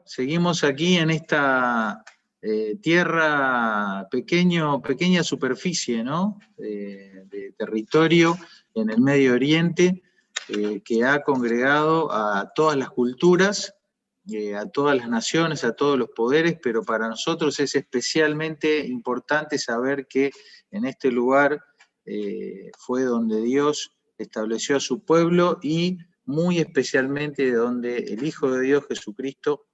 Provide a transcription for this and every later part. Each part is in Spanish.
Seguimos aquí en esta tierra, pequeña superficie, ¿no? De territorio en el Medio Oriente, que ha congregado a todas las culturas, a todas las naciones, a todos los poderes, pero para nosotros es especialmente importante saber que en este lugar fue donde Dios estableció a su pueblo y muy especialmente donde el Hijo de Dios, Jesucristo,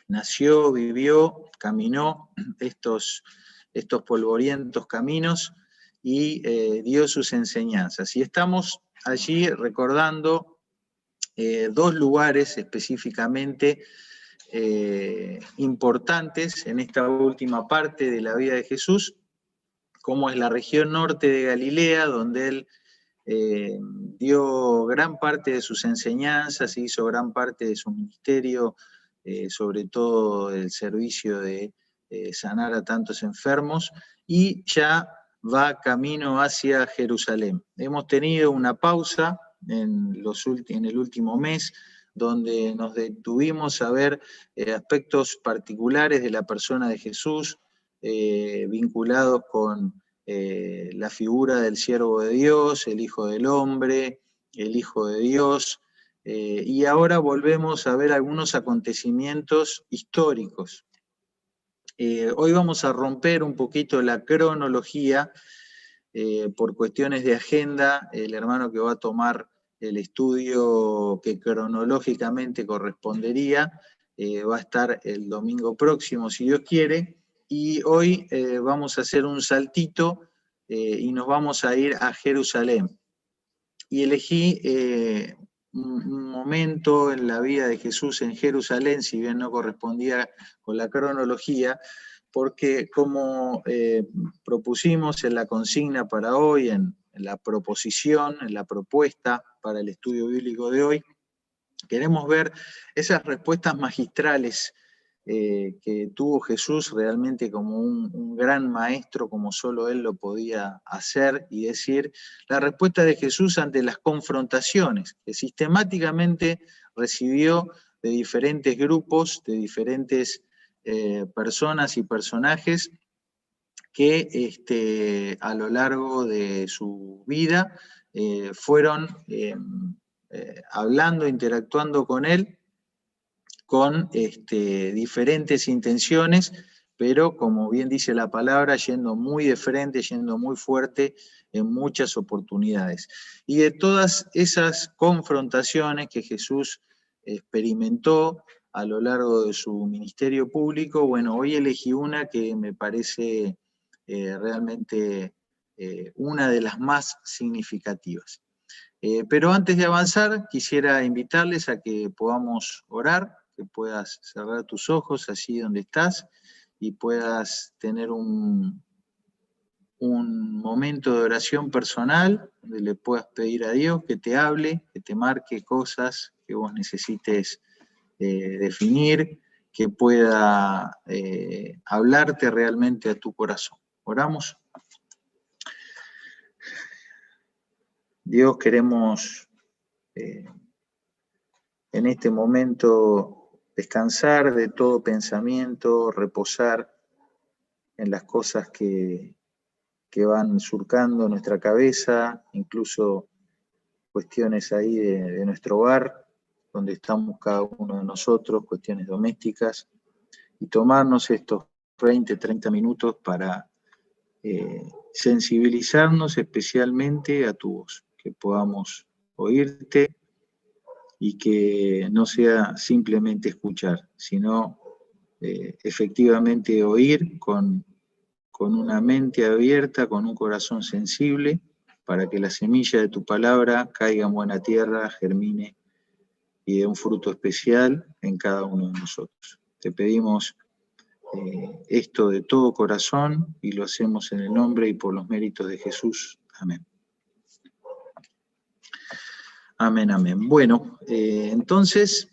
nació, vivió, caminó estos polvorientos caminos y dio sus enseñanzas. Y estamos allí recordando dos lugares específicamente importantes en esta última parte de la vida de Jesús, como es la región norte de Galilea, donde él dio gran parte de sus enseñanzas, hizo gran parte de su ministerio, sobre todo el servicio de sanar a tantos enfermos, y ya va camino hacia Jerusalén. Hemos tenido una pausa en el último mes, donde nos detuvimos a ver aspectos particulares de la persona de Jesús, vinculados con la figura del siervo de Dios, el Hijo del Hombre, el Hijo de Dios, y ahora volvemos a ver algunos acontecimientos históricos. Hoy vamos a romper un poquito la cronología, por cuestiones de agenda. El hermano que va a tomar el estudio que cronológicamente correspondería va a estar el domingo próximo, si Dios quiere, y hoy vamos a hacer un saltito y nos vamos a ir a Jerusalén. Y elegí un momento en la vida de Jesús en Jerusalén, si bien no correspondía con la cronología, porque como propusimos en la consigna para hoy, en la proposición, en la propuesta para el estudio bíblico de hoy, queremos ver esas respuestas magistrales que tuvo Jesús realmente como un gran maestro, como solo él lo podía hacer y decir, la respuesta de Jesús ante las confrontaciones que sistemáticamente recibió de diferentes grupos, de diferentes personas y personajes que a lo largo de su vida fueron hablando, interactuando con él, con diferentes intenciones, pero como bien dice la palabra, yendo muy de frente, yendo muy fuerte en muchas oportunidades. Y de todas esas confrontaciones que Jesús experimentó a lo largo de su ministerio público, bueno, hoy elegí una que me parece realmente una de las más significativas. Pero antes de avanzar, quisiera invitarles a que podamos orar, que puedas cerrar tus ojos allí donde estás y puedas tener un momento de oración personal, donde le puedas pedir a Dios que te hable, que te marque cosas que vos necesites definir, que pueda hablarte realmente a tu corazón. ¿Oramos? Dios, queremos en este momento descansar de todo pensamiento, reposar en las cosas que van surcando nuestra cabeza, incluso cuestiones ahí de nuestro hogar, donde estamos cada uno de nosotros, cuestiones domésticas, y tomarnos estos 20, 30 minutos para sensibilizarnos especialmente a tu voz, que podamos oírte y que no sea simplemente escuchar, sino efectivamente oír con una mente abierta, con un corazón sensible, para que la semilla de tu palabra caiga en buena tierra, germine y dé un fruto especial en cada uno de nosotros. Te pedimos esto de todo corazón y lo hacemos en el nombre y por los méritos de Jesús. Amén. Amén, amén. Bueno, entonces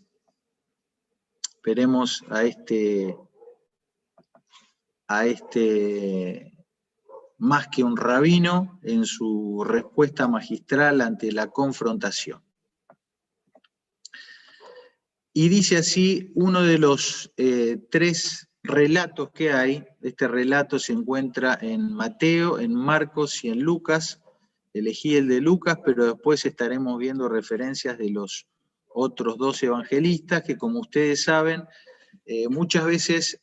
veremos a este más que un rabino en su respuesta magistral ante la confrontación. Y dice así, uno de los 3 relatos que hay. Este relato se encuentra en Mateo, en Marcos y en Lucas. Elegí el de Lucas, pero después estaremos viendo referencias de los otros 2 evangelistas que, como ustedes saben, muchas veces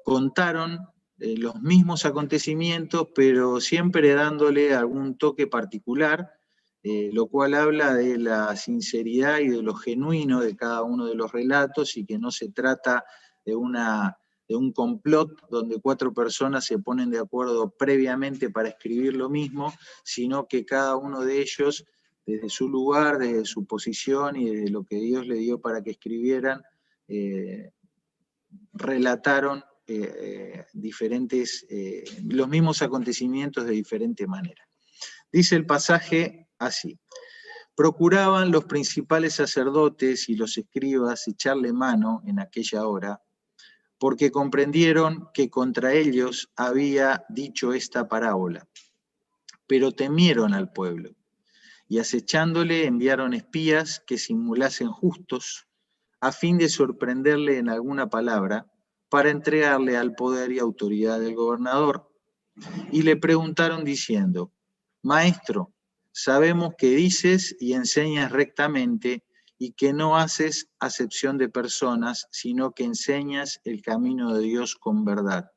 contaron los mismos acontecimientos, pero siempre dándole algún toque particular, lo cual habla de la sinceridad y de lo genuino de cada uno de los relatos, y que no se trata de un complot donde 4 personas se ponen de acuerdo previamente para escribir lo mismo, sino que cada uno de ellos, desde su lugar, desde su posición y desde lo que Dios le dio para que escribieran, relataron los mismos acontecimientos de diferente manera. Dice el pasaje así: procuraban los principales sacerdotes y los escribas echarle mano en aquella hora, porque comprendieron que contra ellos había dicho esta parábola, pero temieron al pueblo, y acechándole enviaron espías que simulasen justos, a fin de sorprenderle en alguna palabra, para entregarle al poder y autoridad del gobernador. Y le preguntaron diciendo: Maestro, sabemos que dices y enseñas rectamente, y que no haces acepción de personas, sino que enseñas el camino de Dios con verdad.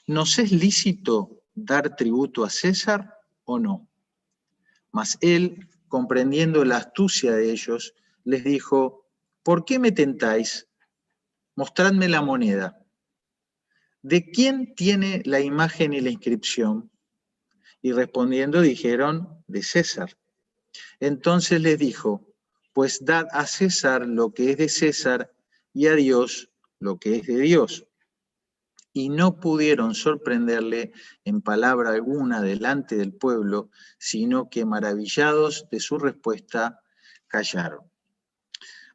¿Nos es lícito dar tributo a César o no? Mas él, comprendiendo la astucia de ellos, les dijo: ¿por qué me tentáis? Mostradme la moneda. ¿De quién tiene la imagen y la inscripción? Y respondiendo dijeron: de César. Entonces les dijo: pues dad a César lo que es de César, y a Dios lo que es de Dios. Y no pudieron sorprenderle en palabra alguna delante del pueblo, sino que, maravillados de su respuesta, callaron.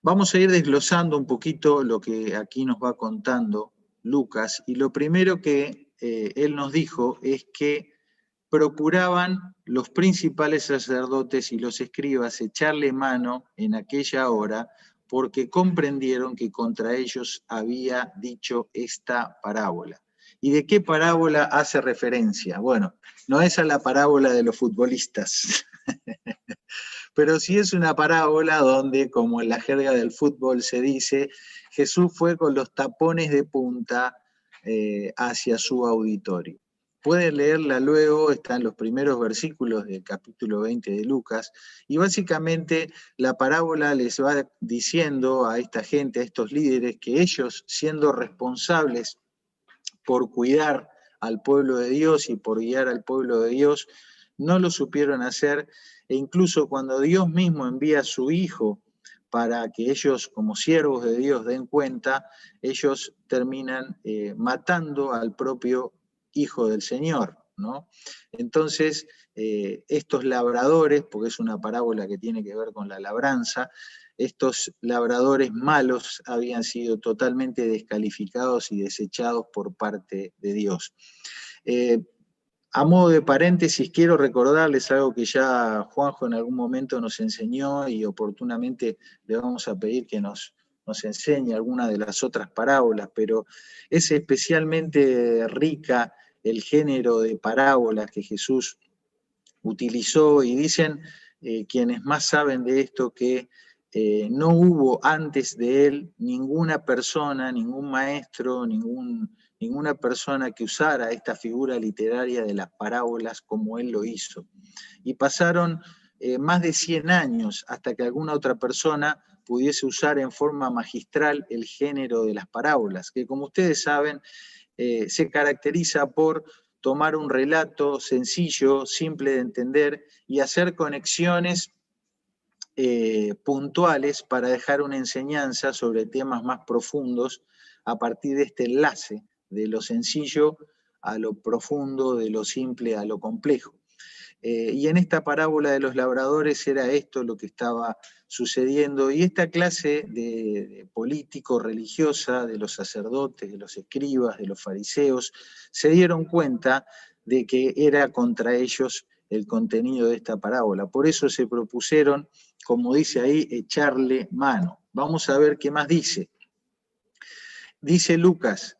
Vamos a ir desglosando un poquito lo que aquí nos va contando Lucas, y lo primero que él nos dijo es que procuraban los principales sacerdotes y los escribas echarle mano en aquella hora, porque comprendieron que contra ellos había dicho esta parábola. ¿Y de qué parábola hace referencia? Bueno, no es a la parábola de los futbolistas, pero sí es una parábola donde, como en la jerga del fútbol se dice, Jesús fue con los tapones de punta hacia su auditorio. Pueden leerla luego, está en los primeros versículos del capítulo 20 de Lucas, y básicamente la parábola les va diciendo a esta gente, a estos líderes, que ellos, siendo responsables por cuidar al pueblo de Dios y por guiar al pueblo de Dios, no lo supieron hacer, e incluso cuando Dios mismo envía a su Hijo para que ellos, como siervos de Dios, den cuenta, ellos terminan matando al propio Hijo del Señor, ¿no? Entonces, estos labradores, porque es una parábola que tiene que ver con la labranza, estos labradores malos habían sido totalmente descalificados y desechados por parte de Dios. A modo de paréntesis, quiero recordarles algo que ya Juanjo en algún momento nos enseñó, y oportunamente le vamos a pedir que nos enseñe alguna de las otras parábolas, pero es especialmente rica el género de parábolas que Jesús utilizó, y dicen quienes más saben de esto que no hubo antes de él ninguna persona, ningún maestro, ninguna persona que usara esta figura literaria de las parábolas como él lo hizo. Y pasaron más de 100 años hasta que alguna otra persona pudiese usar en forma magistral el género de las parábolas, que, como ustedes saben, se caracteriza por tomar un relato sencillo, simple de entender, y hacer conexiones puntuales para dejar una enseñanza sobre temas más profundos a partir de este enlace de lo sencillo a lo profundo, de lo simple a lo complejo. Y en esta parábola de los labradores era esto lo que estaba sucediendo, y esta clase de político-religiosa, de los sacerdotes, de los escribas, de los fariseos, se dieron cuenta de que era contra ellos el contenido de esta parábola. Por eso se propusieron como dice ahí, echarle mano. Vamos a ver qué más dice. Dice Lucas,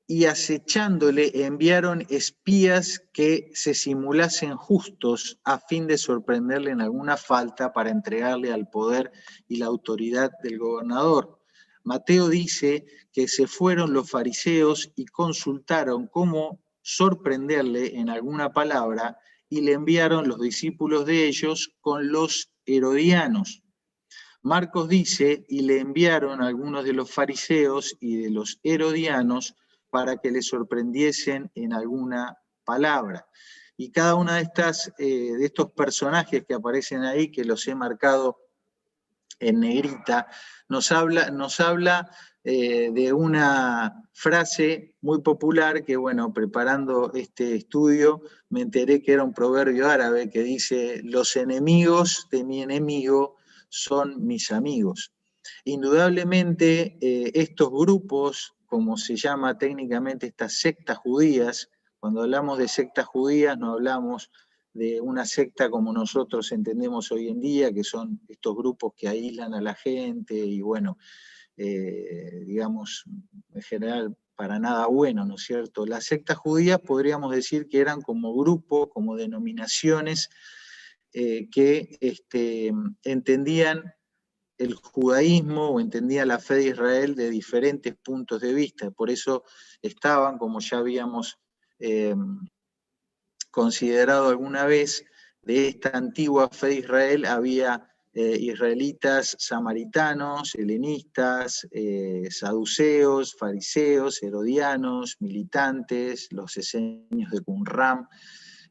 y acechándole enviaron espías que se simulasen justos a fin de sorprenderle en alguna falta para entregarle al poder y la autoridad del gobernador. Mateo dice que se fueron los fariseos y consultaron cómo sorprenderle en alguna palabra y le enviaron los discípulos de ellos con los herodianos. Marcos dice, y le enviaron a algunos de los fariseos y de los herodianos para que le sorprendiesen en alguna palabra. Y cada una de estos personajes que aparecen ahí, que los he marcado en negrita, nos habla de una frase muy popular que, bueno, preparando este estudio, me enteré que era un proverbio árabe que dice, los enemigos de mi enemigo son mis amigos. Indudablemente, estos grupos, como se llama técnicamente estas sectas judías, cuando hablamos de sectas judías no hablamos de una secta como nosotros entendemos hoy en día, que son estos grupos que aíslan a la gente y bueno, digamos, en general para nada bueno, ¿no es cierto? Las sectas judías podríamos decir que eran como grupos, como denominaciones que entendían el judaísmo o entendía la fe de Israel de diferentes puntos de vista. Por eso estaban, como ya habíamos considerado alguna vez, de esta antigua fe de Israel había israelitas samaritanos, helenistas, saduceos, fariseos, herodianos, militantes, los esenios de Qumran,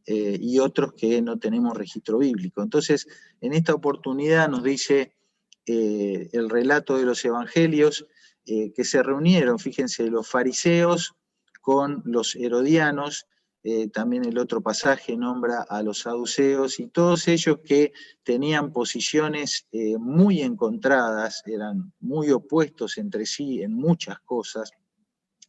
y otros que no tenemos registro bíblico. Entonces, en esta oportunidad nos dice el relato de los evangelios, que se reunieron, fíjense, los fariseos con los herodianos, también el otro pasaje nombra a los saduceos, y todos ellos que tenían posiciones muy encontradas, eran muy opuestos entre sí en muchas cosas.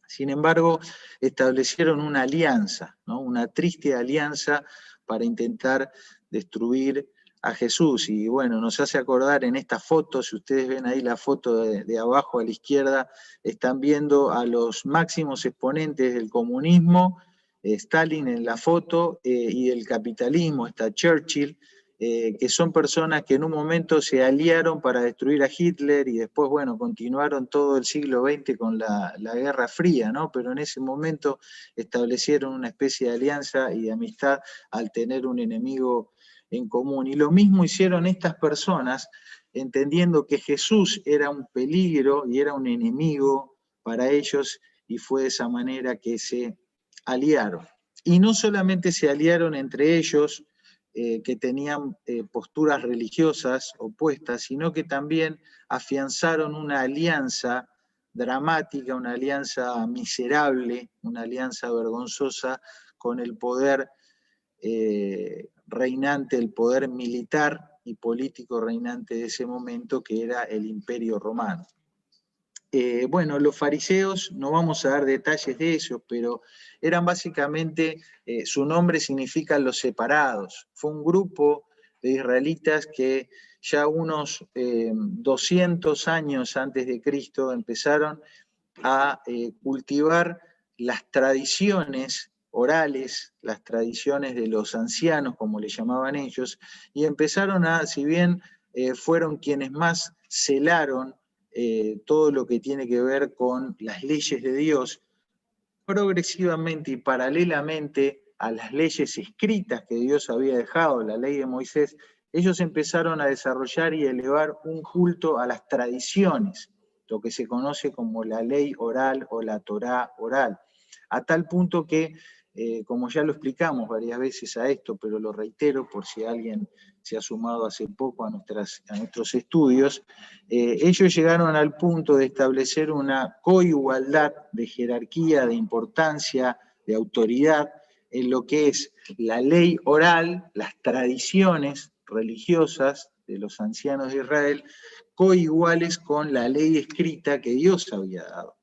Sin embargo, establecieron una alianza, ¿no? Una triste alianza para intentar destruir a Jesús. Y bueno, nos hace acordar en esta foto, si ustedes ven ahí la foto de abajo a la izquierda, están viendo a los máximos exponentes del comunismo, Stalin en la foto, y del capitalismo, está Churchill, que son personas que en un momento se aliaron para destruir a Hitler y después, bueno, continuaron todo el siglo XX con la Guerra Fría, ¿no? Pero en ese momento establecieron una especie de alianza y de amistad al tener un enemigo en común. Y lo mismo hicieron estas personas, entendiendo que Jesús era un peligro y era un enemigo para ellos, y fue de esa manera que se aliaron. Y no solamente se aliaron entre ellos, que tenían posturas religiosas opuestas, sino que también afianzaron una alianza dramática, una alianza miserable, una alianza vergonzosa con el poder reinante, el poder militar y político reinante de ese momento, que era el Imperio Romano. Bueno, los fariseos, no vamos a dar detalles de eso, pero eran básicamente, su nombre significa los separados. Fue un grupo de israelitas que ya unos 200 años antes de Cristo empezaron a cultivar las tradiciones orales, las tradiciones de los ancianos, como le llamaban ellos, y empezaron a, si bien fueron quienes más celaron todo lo que tiene que ver con las leyes de Dios, progresivamente y paralelamente a las leyes escritas que Dios había dejado, la ley de Moisés, ellos empezaron a desarrollar y elevar un culto a las tradiciones, lo que se conoce como la ley oral o la Torá oral, a tal punto que, como ya lo explicamos varias veces a esto, pero lo reitero por si alguien se ha sumado hace poco a nuestros estudios, ellos llegaron al punto de establecer una coigualdad de jerarquía, de importancia, de autoridad, en lo que es la ley oral, las tradiciones religiosas de los ancianos de Israel, coiguales con la ley escrita que Dios había dado.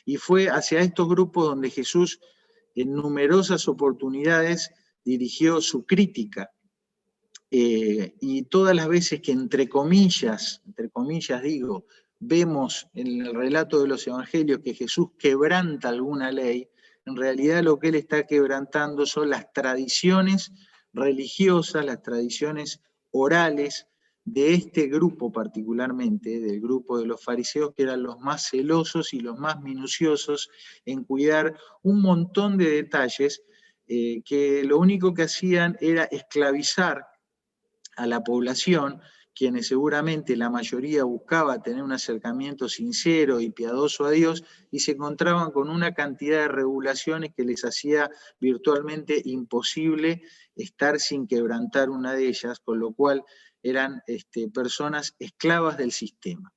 Y fue hacia estos grupos donde Jesús en numerosas oportunidades dirigió su crítica. y todas las veces que entre comillas digo, vemos en el relato de los evangelios que Jesús quebranta alguna ley, en realidad lo que él está quebrantando son las tradiciones religiosas, las tradiciones orales de este grupo particularmente, del grupo de los fariseos, que eran los más celosos y los más minuciosos en cuidar un montón de detalles que lo único que hacían era esclavizar a la población, quienes seguramente la mayoría buscaba tener un acercamiento sincero y piadoso a Dios, y se encontraban con una cantidad de regulaciones que les hacía virtualmente imposible estar sin quebrantar una de ellas, con lo cual eran personas esclavas del sistema.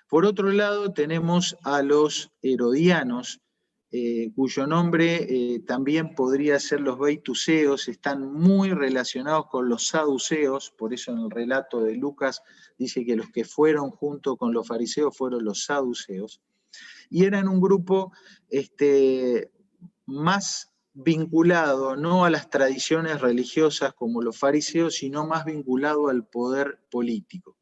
Por otro lado, tenemos a los herodianos, cuyo nombre también podría ser los beituseos, están muy relacionados con los saduceos, por eso en el relato de Lucas dice que los que fueron junto con los fariseos fueron los saduceos, y eran un grupo más vinculado no a las tradiciones religiosas como los fariseos, sino más vinculado al poder político.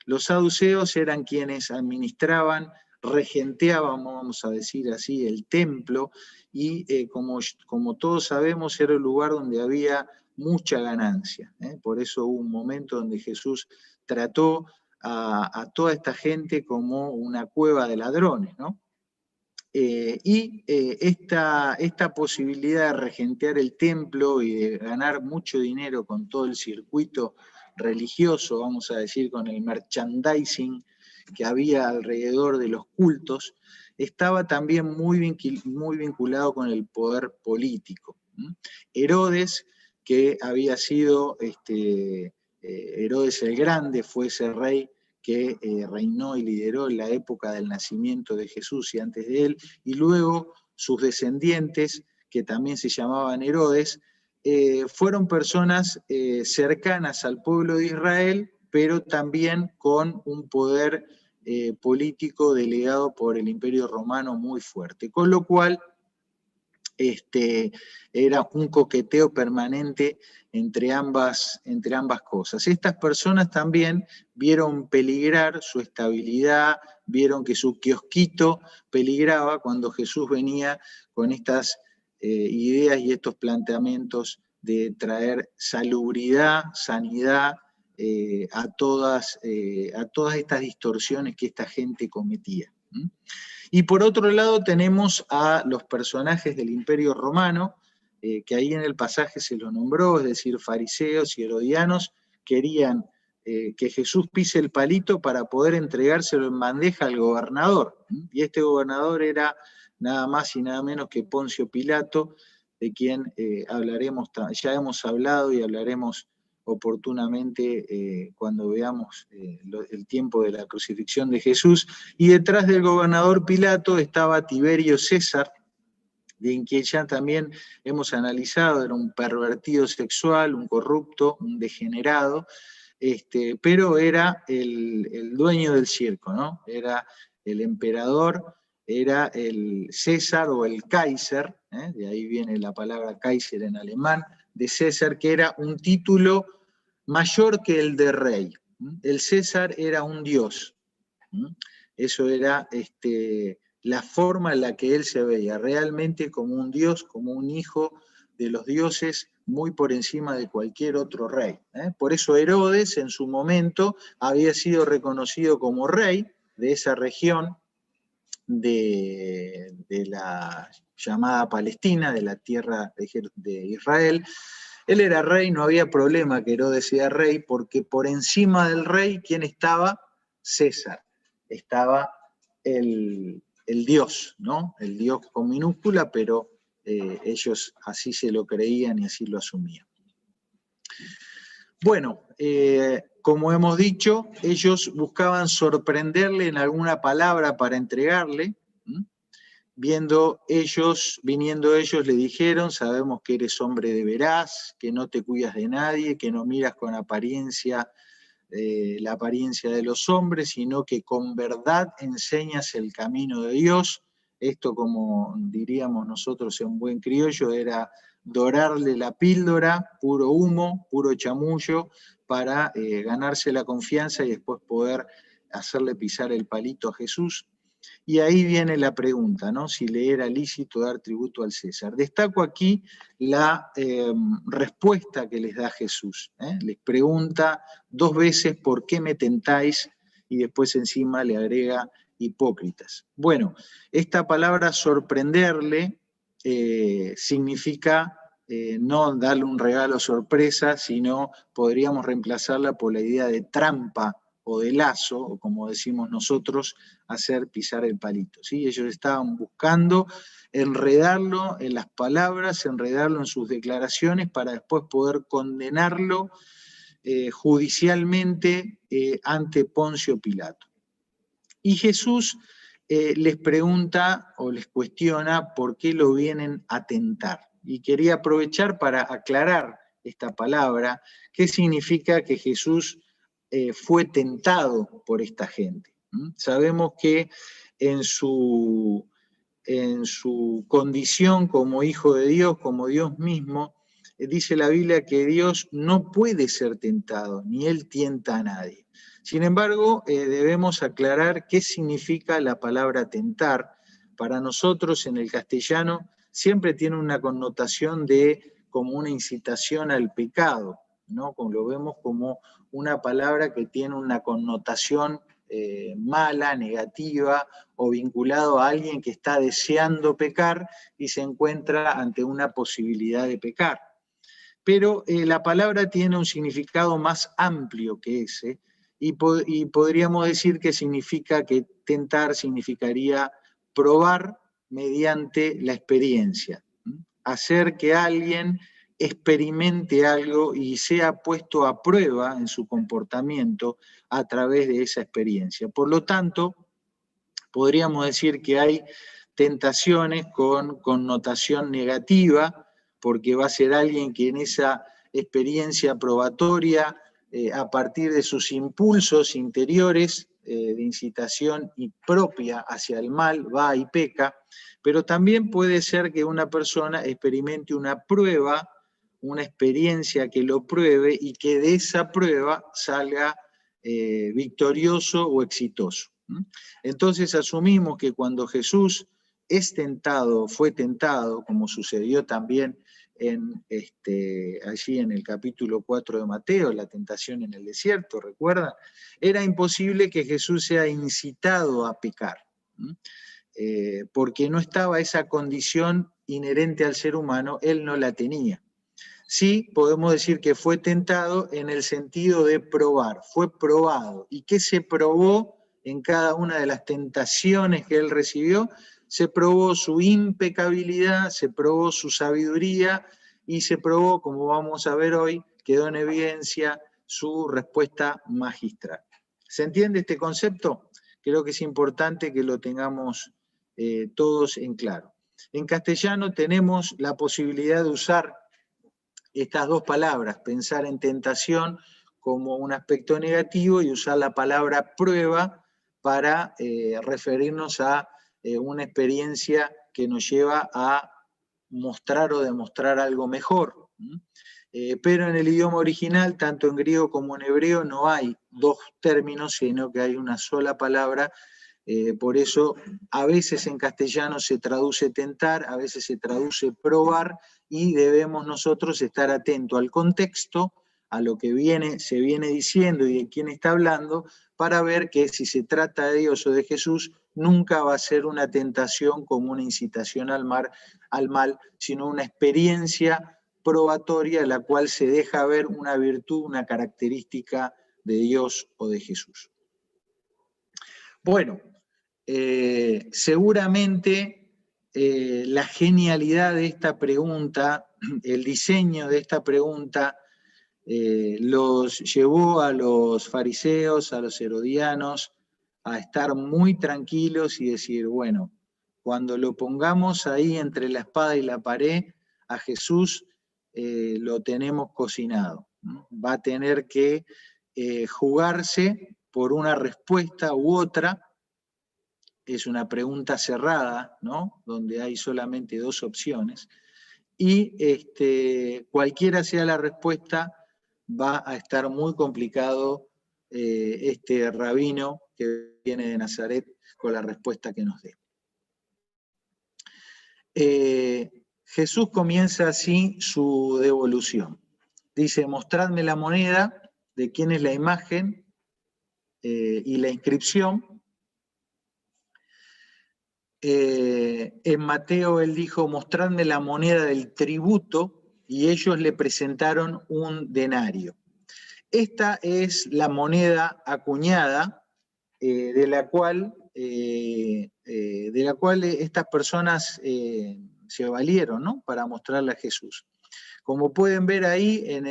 Los saduceos eran quienes administraban, regenteaban, vamos a decir así, el templo, y como todos sabemos era un lugar donde había mucha ganancia. Por eso hubo un momento donde Jesús trató a toda esta gente como una cueva de ladrones, ¿no? Esta posibilidad de regentear el templo y de ganar mucho dinero con todo el circuito religioso, vamos a decir, con el merchandising que había alrededor de los cultos, estaba también muy vinculado con el poder político. Herodes, que había sido Herodes el Grande, fue ese rey que reinó y lideró en la época del nacimiento de Jesús y antes de él, y luego sus descendientes, que también se llamaban Herodes, fueron personas cercanas al pueblo de Israel, pero también con un poder político delegado por el Imperio Romano muy fuerte, con lo cual era un coqueteo permanente entre ambas cosas. Estas personas también vieron peligrar su estabilidad, vieron que su kiosquito peligraba cuando Jesús venía con estas ideas y estos planteamientos de traer salubridad, sanidad a todas estas distorsiones que esta gente cometía. Y por otro lado tenemos a los personajes del Imperio Romano, que ahí en el pasaje se los nombró, es decir, fariseos y herodianos, querían que Jesús pise el palito para poder entregárselo en bandeja al gobernador. Y este gobernador era nada más y nada menos que Poncio Pilato, de quien hablaremos, ya hemos hablado y hablaremos oportunamente cuando veamos el tiempo de la crucifixión de Jesús, y detrás del gobernador Pilato estaba Tiberio César, de quien ya también hemos analizado, era un pervertido sexual, un corrupto, un degenerado, pero era el dueño del circo, ¿no? Era el emperador, era el César o el Kaiser, de ahí viene la palabra Kaiser en alemán, de César, que era un título mayor que el de rey. El César era un dios. Eso era la forma en la que él se veía, realmente como un dios, como un hijo de los dioses, muy por encima de cualquier otro rey. Por eso Herodes en su momento había sido reconocido como rey de esa región de la llamada Palestina, de la tierra de Israel. Él era rey, no había problema que Herodes sea rey, porque por encima del rey, ¿quién estaba? César. Estaba el Dios, ¿no? El Dios con minúscula, pero ellos así se lo creían y así lo asumían. Bueno, como hemos dicho, ellos buscaban sorprenderle en alguna palabra para entregarle. Viniendo ellos, le dijeron: sabemos que eres hombre de veraz, que no te cuidas de nadie, que no miras con apariencia la apariencia de los hombres, sino que con verdad enseñas el camino de Dios. Esto, como diríamos nosotros en buen criollo, era dorarle la píldora, puro humo, puro chamullo, para ganarse la confianza y después poder hacerle pisar el palito a Jesús. Y ahí viene la pregunta, ¿no? Si le era lícito dar tributo al César. Destaco aquí la respuesta que les da Jesús. Les pregunta 2 veces por qué me tentáis y después encima le agrega hipócritas. Bueno, esta palabra sorprenderle significa no darle un regalo sorpresa, sino podríamos reemplazarla por la idea de trampa o de lazo, o como decimos nosotros, hacer pisar el palito. ¿Sí? Ellos estaban buscando enredarlo en las palabras, enredarlo en sus declaraciones para después poder condenarlo judicialmente ante Poncio Pilato. Y Jesús les pregunta o les cuestiona por qué lo vienen a tentar. Y quería aprovechar para aclarar esta palabra, qué significa que Jesús fue tentado por esta gente. Sabemos que en su condición como hijo de Dios, como Dios mismo, dice la Biblia que Dios no puede ser tentado, ni Él tienta a nadie. Sin embargo, debemos aclarar qué significa la palabra tentar. Para nosotros en el castellano siempre tiene una connotación de como una incitación al pecado, ¿no? Como lo vemos como una palabra que tiene una connotación mala, negativa, o vinculado a alguien que está deseando pecar y se encuentra ante una posibilidad de pecar. Pero la palabra tiene un significado más amplio que ese, y podríamos decir que significa que tentar significaría probar mediante la experiencia, hacer que alguien experimente algo y sea puesto a prueba en su comportamiento a través de esa experiencia. Por lo tanto, podríamos decir que hay tentaciones con connotación negativa, porque va a ser alguien que en esa experiencia probatoria, a partir de sus impulsos interiores de incitación y propia hacia el mal, va y peca, pero también puede ser que una persona experimente una prueba, una experiencia que lo pruebe y que de esa prueba salga victorioso o exitoso. Entonces asumimos que cuando Jesús es tentado, fue tentado, como sucedió también allí en el capítulo 4 de Mateo, la tentación en el desierto, ¿recuerdan? Era imposible que Jesús sea incitado a pecar, porque no estaba esa condición inherente al ser humano, él no la tenía. Sí, podemos decir que fue tentado en el sentido de probar, fue probado. ¿Y qué se probó en cada una de las tentaciones que él recibió? Se probó su impecabilidad, se probó su sabiduría y se probó, como vamos a ver hoy, quedó en evidencia su respuesta magistral. ¿Se entiende este concepto? Creo que es importante que lo tengamos todos en claro. En castellano tenemos la posibilidad de usar estas 2 palabras, pensar en tentación como un aspecto negativo y usar la palabra prueba para referirnos a una experiencia que nos lleva a mostrar o demostrar algo mejor. Pero en el idioma original, tanto en griego como en hebreo, no hay 2 términos, sino que hay una sola palabra. Por eso a veces en castellano se traduce tentar, a veces se traduce probar, y debemos nosotros estar atentos al contexto, a lo que se viene diciendo y de quién está hablando, para ver que si se trata de Dios o de Jesús, nunca va a ser una tentación como una incitación al mal, sino una experiencia probatoria en la cual se deja ver una virtud, una característica de Dios o de Jesús. Bueno, seguramente la genialidad de esta pregunta, el diseño de esta pregunta, los llevó a los fariseos, a los herodianos, a estar muy tranquilos y decir, bueno, cuando lo pongamos ahí entre la espada y la pared, a Jesús lo tenemos cocinado. Va a tener que jugarse por una respuesta u otra. Es una pregunta cerrada, ¿no? Donde hay solamente 2 opciones. y cualquiera sea la respuesta, va a estar muy complicado este rabino que viene de Nazaret con la respuesta que nos dé. Jesús comienza así su devolución. Dice, mostradme la moneda, de quién es la imagen y la inscripción. En Mateo él dijo, mostradme la moneda del tributo, y ellos le presentaron un denario. Esta es la moneda acuñada de la cual estas personas se valieron, ¿no?, para mostrarle a Jesús. Como pueden ver ahí, en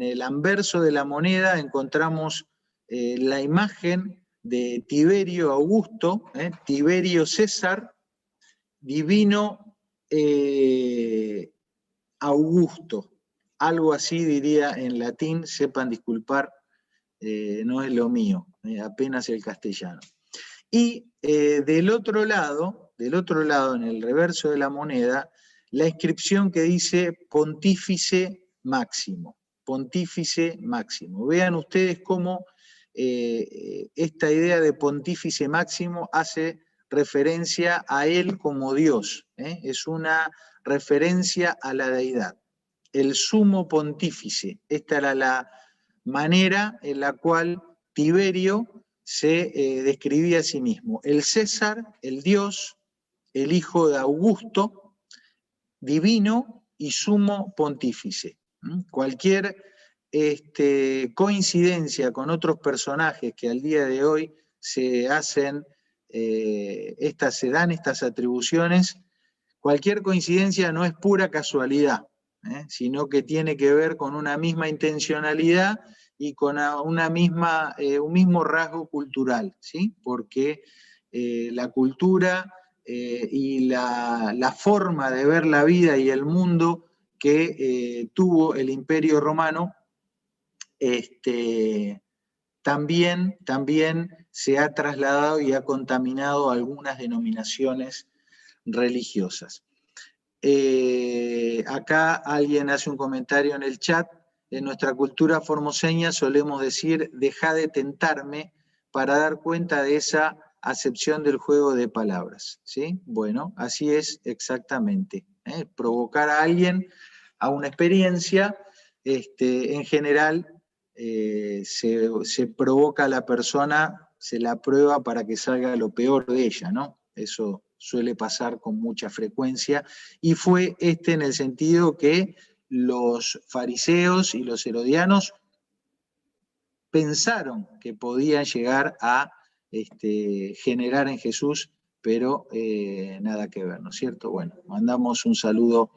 el anverso de la moneda encontramos la imagen de Tiberio Augusto, Tiberio César, divino Augusto. Algo así diría en latín, sepan disculpar, no es lo mío, apenas el castellano. Y del otro lado, en el reverso de la moneda, la inscripción que dice Pontífice Máximo. Pontífice Máximo. Vean ustedes cómo esta idea de Pontífice Máximo hace referencia a él como Dios. Es una referencia a la deidad. El sumo pontífice. Esta era la manera en la cual Tiberio se describía a sí mismo. El César, el Dios, el hijo de Augusto, divino y sumo pontífice. Cualquier coincidencia con otros personajes que al día de hoy se hacen, se dan estas atribuciones, cualquier coincidencia no es pura casualidad, sino que tiene que ver con una misma intencionalidad y con un mismo rasgo cultural, ¿sí? Porque la cultura y la forma de ver la vida y el mundo que tuvo el Imperio Romano también se ha trasladado y ha contaminado algunas denominaciones religiosas. Acá alguien hace un comentario en el chat. En nuestra cultura formoseña solemos decir, dejá de tentarme, para dar cuenta de esa acepción del juego de palabras, ¿sí? Bueno, así es exactamente. Provocar a alguien a una experiencia, en general se provoca a la persona, se la prueba para que salga lo peor de ella, ¿no? Eso suele pasar con mucha frecuencia, y fue en el sentido que los fariseos y los herodianos pensaron que podían llegar a generar en Jesús, pero nada que ver, ¿no es cierto? Bueno, mandamos un saludo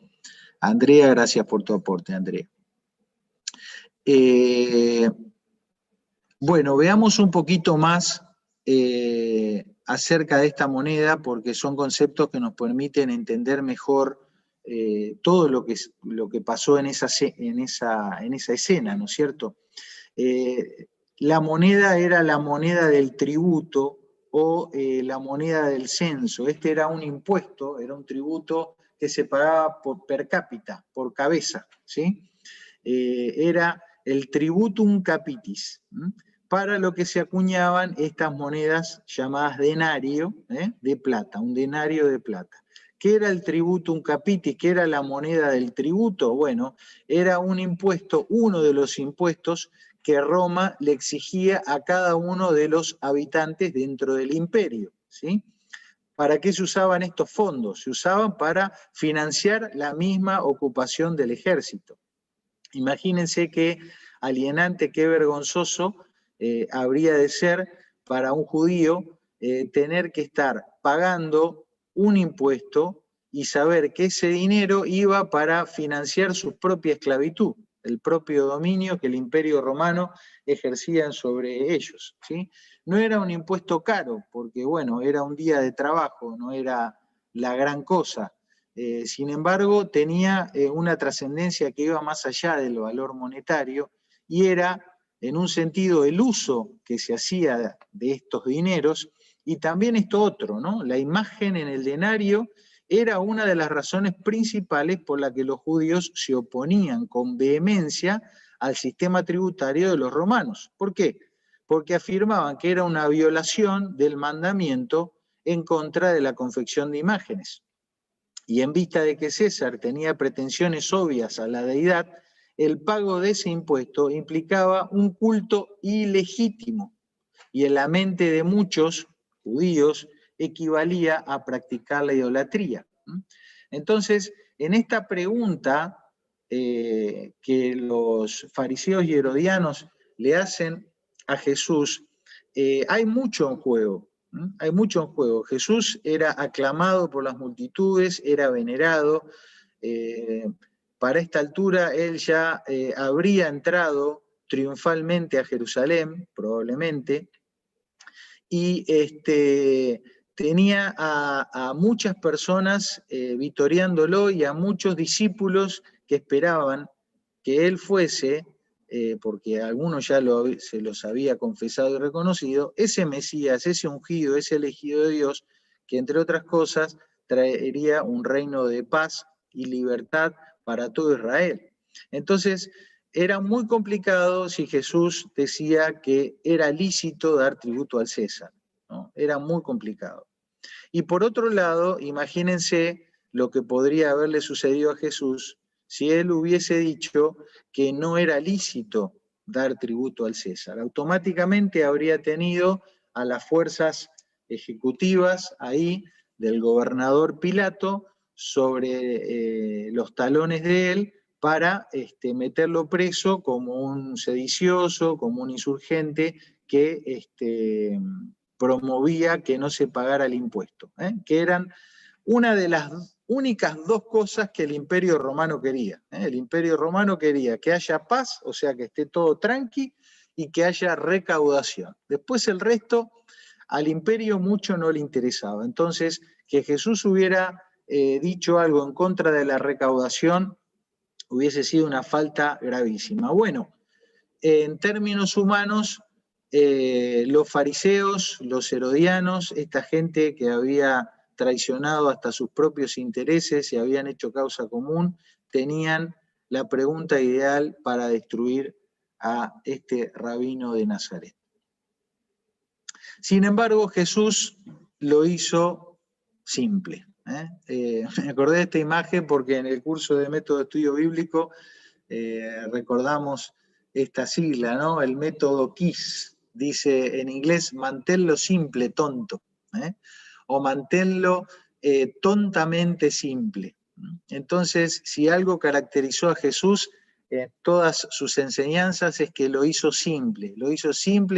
a Andrea, gracias por tu aporte, Andrea. Bueno, veamos un poquito más acerca de esta moneda, porque son conceptos que nos permiten entender mejor todo lo que pasó en esa escena, ¿no es cierto? La moneda era la moneda del tributo o la moneda del censo. Este era un impuesto, era un tributo que se pagaba per cápita, por cabeza, ¿sí? Era el tributum capitis, para lo que se acuñaban estas monedas llamadas denario, de plata, un denario de plata. ¿Qué era el tributum capitis? ¿Qué era la moneda del tributo? Bueno, era un impuesto, uno de los impuestos que Roma le exigía a cada uno de los habitantes dentro del imperio, ¿sí? ¿Para qué se usaban estos fondos? Se usaban para financiar la misma ocupación del ejército. Imagínense qué alienante, qué vergonzoso habría de ser para un judío tener que estar pagando un impuesto y saber que ese dinero iba para financiar su propia esclavitud, el propio dominio que el Imperio Romano ejercía sobre ellos, ¿sí? No era un impuesto caro, porque bueno, era un día de trabajo, no era la gran cosa. Sin embargo, tenía una trascendencia que iba más allá del valor monetario, y era, en un sentido, el uso que se hacía de estos dineros, y también esto otro, ¿no? La imagen en el denario era una de las razones principales por la que los judíos se oponían con vehemencia al sistema tributario de los romanos. ¿Por qué? Porque afirmaban que era una violación del mandamiento en contra de la confección de imágenes. Y en vista de que César tenía pretensiones obvias a la deidad, el pago de ese impuesto implicaba un culto ilegítimo y en la mente de muchos judíos equivalía a practicar la idolatría. Entonces, en esta pregunta que los fariseos y herodianos le hacen a Jesús, hay mucho en juego. Hay mucho en juego. Jesús era aclamado por las multitudes, era venerado. Para esta altura él ya habría entrado triunfalmente a Jerusalén, probablemente, y tenía a muchas personas vitoreándolo y a muchos discípulos que esperaban que él fuese, porque algunos ya se los había confesado y reconocido, ese Mesías, ese ungido, ese elegido de Dios, que entre otras cosas traería un reino de paz y libertad para todo Israel. Entonces, era muy complicado si Jesús decía que era lícito dar tributo al César, ¿no? Era muy complicado. Y por otro lado, imagínense lo que podría haberle sucedido a Jesús si él hubiese dicho que no era lícito dar tributo al César. Automáticamente habría tenido a las fuerzas ejecutivas ahí del gobernador Pilato sobre los talones de él para meterlo preso como un sedicioso, como un insurgente que promovía que no se pagara el impuesto, que eran una de las únicas dos cosas que el Imperio Romano quería. El Imperio Romano quería que haya paz, o sea, que esté todo tranqui, y que haya recaudación. Después el resto, al imperio mucho no le interesaba. Entonces, que Jesús hubiera dicho algo en contra de la recaudación hubiese sido una falta gravísima. Bueno, en términos humanos, los fariseos, los herodianos, esta gente que había traicionado hasta sus propios intereses y habían hecho causa común, tenían la pregunta ideal para destruir a este rabino de Nazaret. Sin embargo, Jesús lo hizo simple. Me acordé de esta imagen porque en el curso de método de estudio bíblico recordamos esta sigla, ¿no? El método KISS, dice en inglés, manténlo simple, tonto, o manténlo tontamente simple. Entonces, si algo caracterizó a Jesús en todas sus enseñanzas es que lo hizo simple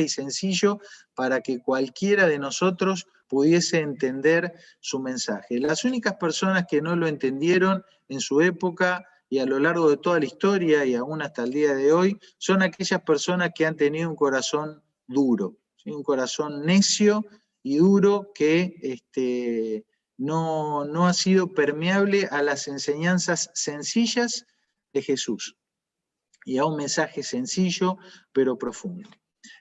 y sencillo para que cualquiera de nosotros pudiese entender su mensaje. Las únicas personas que no lo entendieron en su época y a lo largo de toda la historia y aún hasta el día de hoy, son aquellas personas que han tenido un corazón duro, ¿sí? Un corazón necio y duro que no ha sido permeable a las enseñanzas sencillas de Jesús y a un mensaje sencillo pero profundo.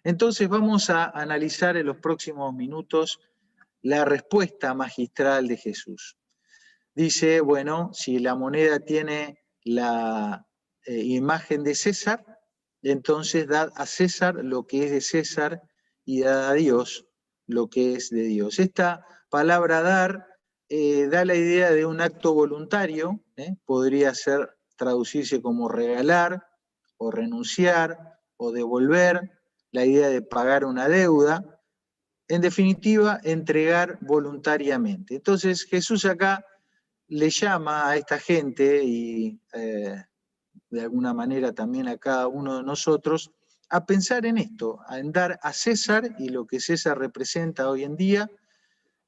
Entonces vamos a analizar en los próximos minutos la respuesta magistral de Jesús. Dice, bueno, si la moneda tiene la imagen de César, entonces dad a César lo que es de César y dad a Dios lo que es de Dios. Esta palabra dar da la idea de un acto voluntario, podría traducirse como regalar o renunciar o devolver, la idea de pagar una deuda, en definitiva, entregar voluntariamente. Entonces Jesús acá le llama a esta gente y de alguna manera también a cada uno de nosotros a pensar en esto, en dar a César y lo que César representa hoy en día,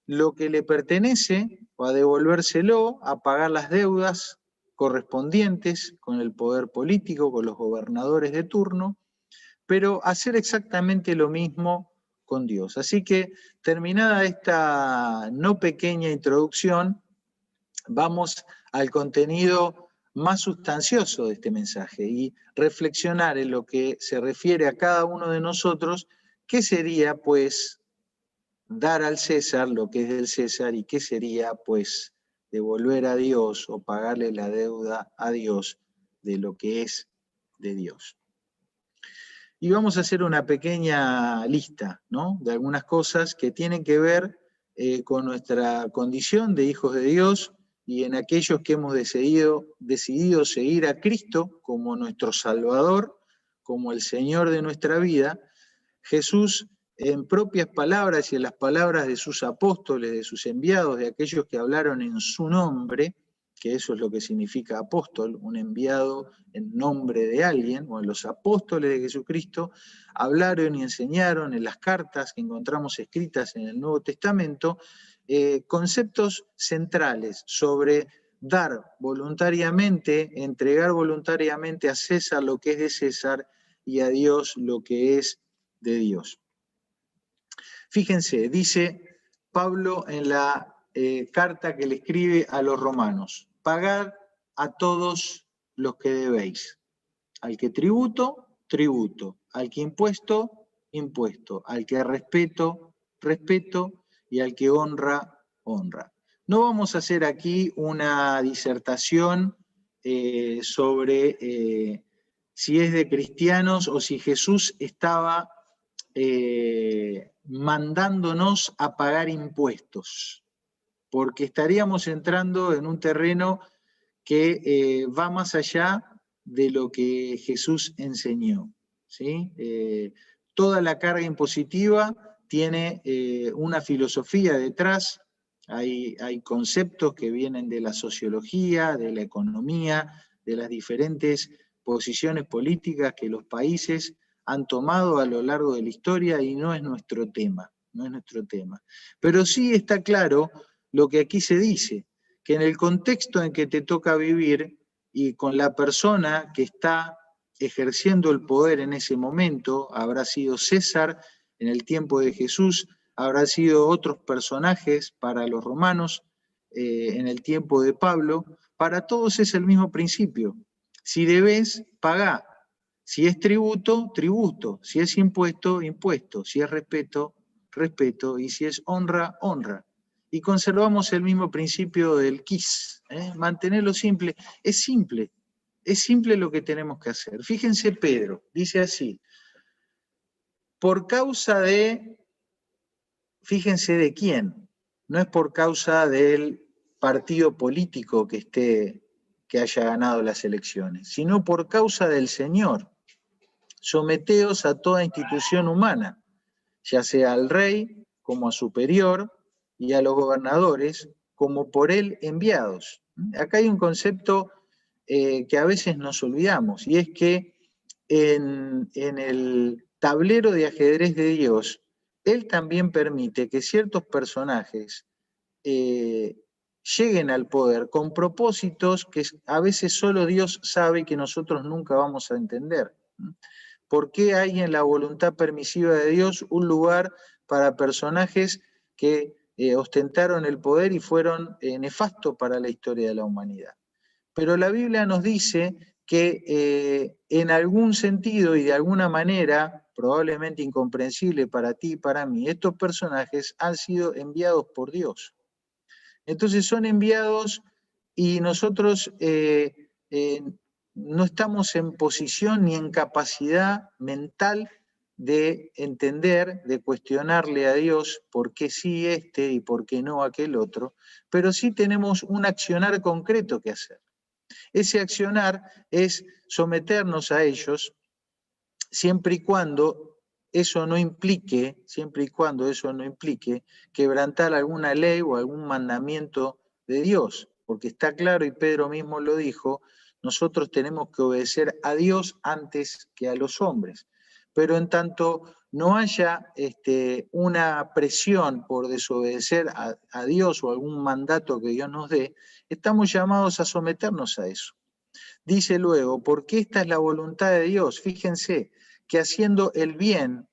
lo que le pertenece, o a devolvérselo, a pagar las deudas correspondientes con el poder político, con los gobernadores de turno, pero hacer exactamente lo mismo con Dios. Así que, terminada esta no pequeña introducción, vamos al contenido más sustancioso de este mensaje y reflexionar en lo que se refiere a cada uno de nosotros, qué sería, pues, dar al César lo que es del César y qué sería, pues, devolver a Dios o pagarle la deuda a Dios de lo que es de Dios. Y vamos a hacer una pequeña lista, ¿no?, de algunas cosas que tienen que ver con nuestra condición de hijos de Dios y en aquellos que hemos decidido seguir a Cristo como nuestro Salvador, como el Señor de nuestra vida. Jesús, en propias palabras y en las palabras de sus apóstoles, de sus enviados, de aquellos que hablaron en su nombre, que eso es lo que significa apóstol, un enviado en nombre de alguien, o los apóstoles de Jesucristo, hablaron y enseñaron en las cartas que encontramos escritas en el Nuevo Testamento, conceptos centrales sobre dar voluntariamente, entregar voluntariamente a César lo que es de César y a Dios lo que es de Dios. Fíjense, dice Pablo en la carta que le escribe a los romanos: pagad a todos los que debéis. Al que tributo, tributo. Al que impuesto, impuesto. Al que respeto, respeto. Y al que honra, honra. No vamos a hacer aquí una disertación sobre si es de cristianos o si Jesús estaba mandándonos a pagar impuestos, porque estaríamos entrando en un terreno que va más allá de lo que Jesús enseñó, ¿sí? Toda la carga impositiva tiene una filosofía detrás, hay conceptos que vienen de la sociología, de la economía, de las diferentes posiciones políticas que los países han tomado a lo largo de la historia, y no es nuestro tema, no es nuestro tema. Pero sí está claro lo que aquí se dice, que en el contexto en que te toca vivir y con la persona que está ejerciendo el poder en ese momento, habrá sido César en el tiempo de Jesús, habrá sido otros personajes para los romanos en el tiempo de Pablo, para todos es el mismo principio. Si debes, pagá. Si es tributo, tributo. Si es impuesto, impuesto. Si es respeto, respeto. Y si es honra, honra. Y conservamos el mismo principio del quis, mantenerlo simple. Es simple lo que tenemos que hacer. Fíjense Pedro, dice así: por causa de, fíjense de quién, no es por causa del partido político que haya ganado las elecciones, sino por causa del Señor. Someteos a toda institución humana, ya sea al rey como a superior, y a los gobernadores como por él enviados. Acá hay un concepto que a veces nos olvidamos, y es que en el tablero de ajedrez de Dios, él también permite que ciertos personajes lleguen al poder con propósitos que a veces solo Dios sabe, que nosotros nunca vamos a entender. ¿Por qué hay en la voluntad permisiva de Dios un lugar para personajes que ostentaron el poder y fueron nefastos para la historia de la humanidad? Pero la Biblia nos dice que en algún sentido y de alguna manera, probablemente incomprensible para ti y para mí, estos personajes han sido enviados por Dios. Entonces son enviados y nosotros no estamos en posición ni en capacidad mental de entender, de cuestionarle a Dios por qué sí este y por qué no aquel otro, pero sí tenemos un accionar concreto que hacer. Ese accionar es someternos a ellos siempre y cuando eso no implique quebrantar alguna ley o algún mandamiento de Dios, porque está claro, y Pedro mismo lo dijo, nosotros tenemos que obedecer a Dios antes que a los hombres. Pero en tanto no haya una presión por desobedecer a Dios o algún mandato que Dios nos dé, estamos llamados a someternos a eso. Dice luego, porque esta es la voluntad de Dios. Fíjense, que haciendo el bien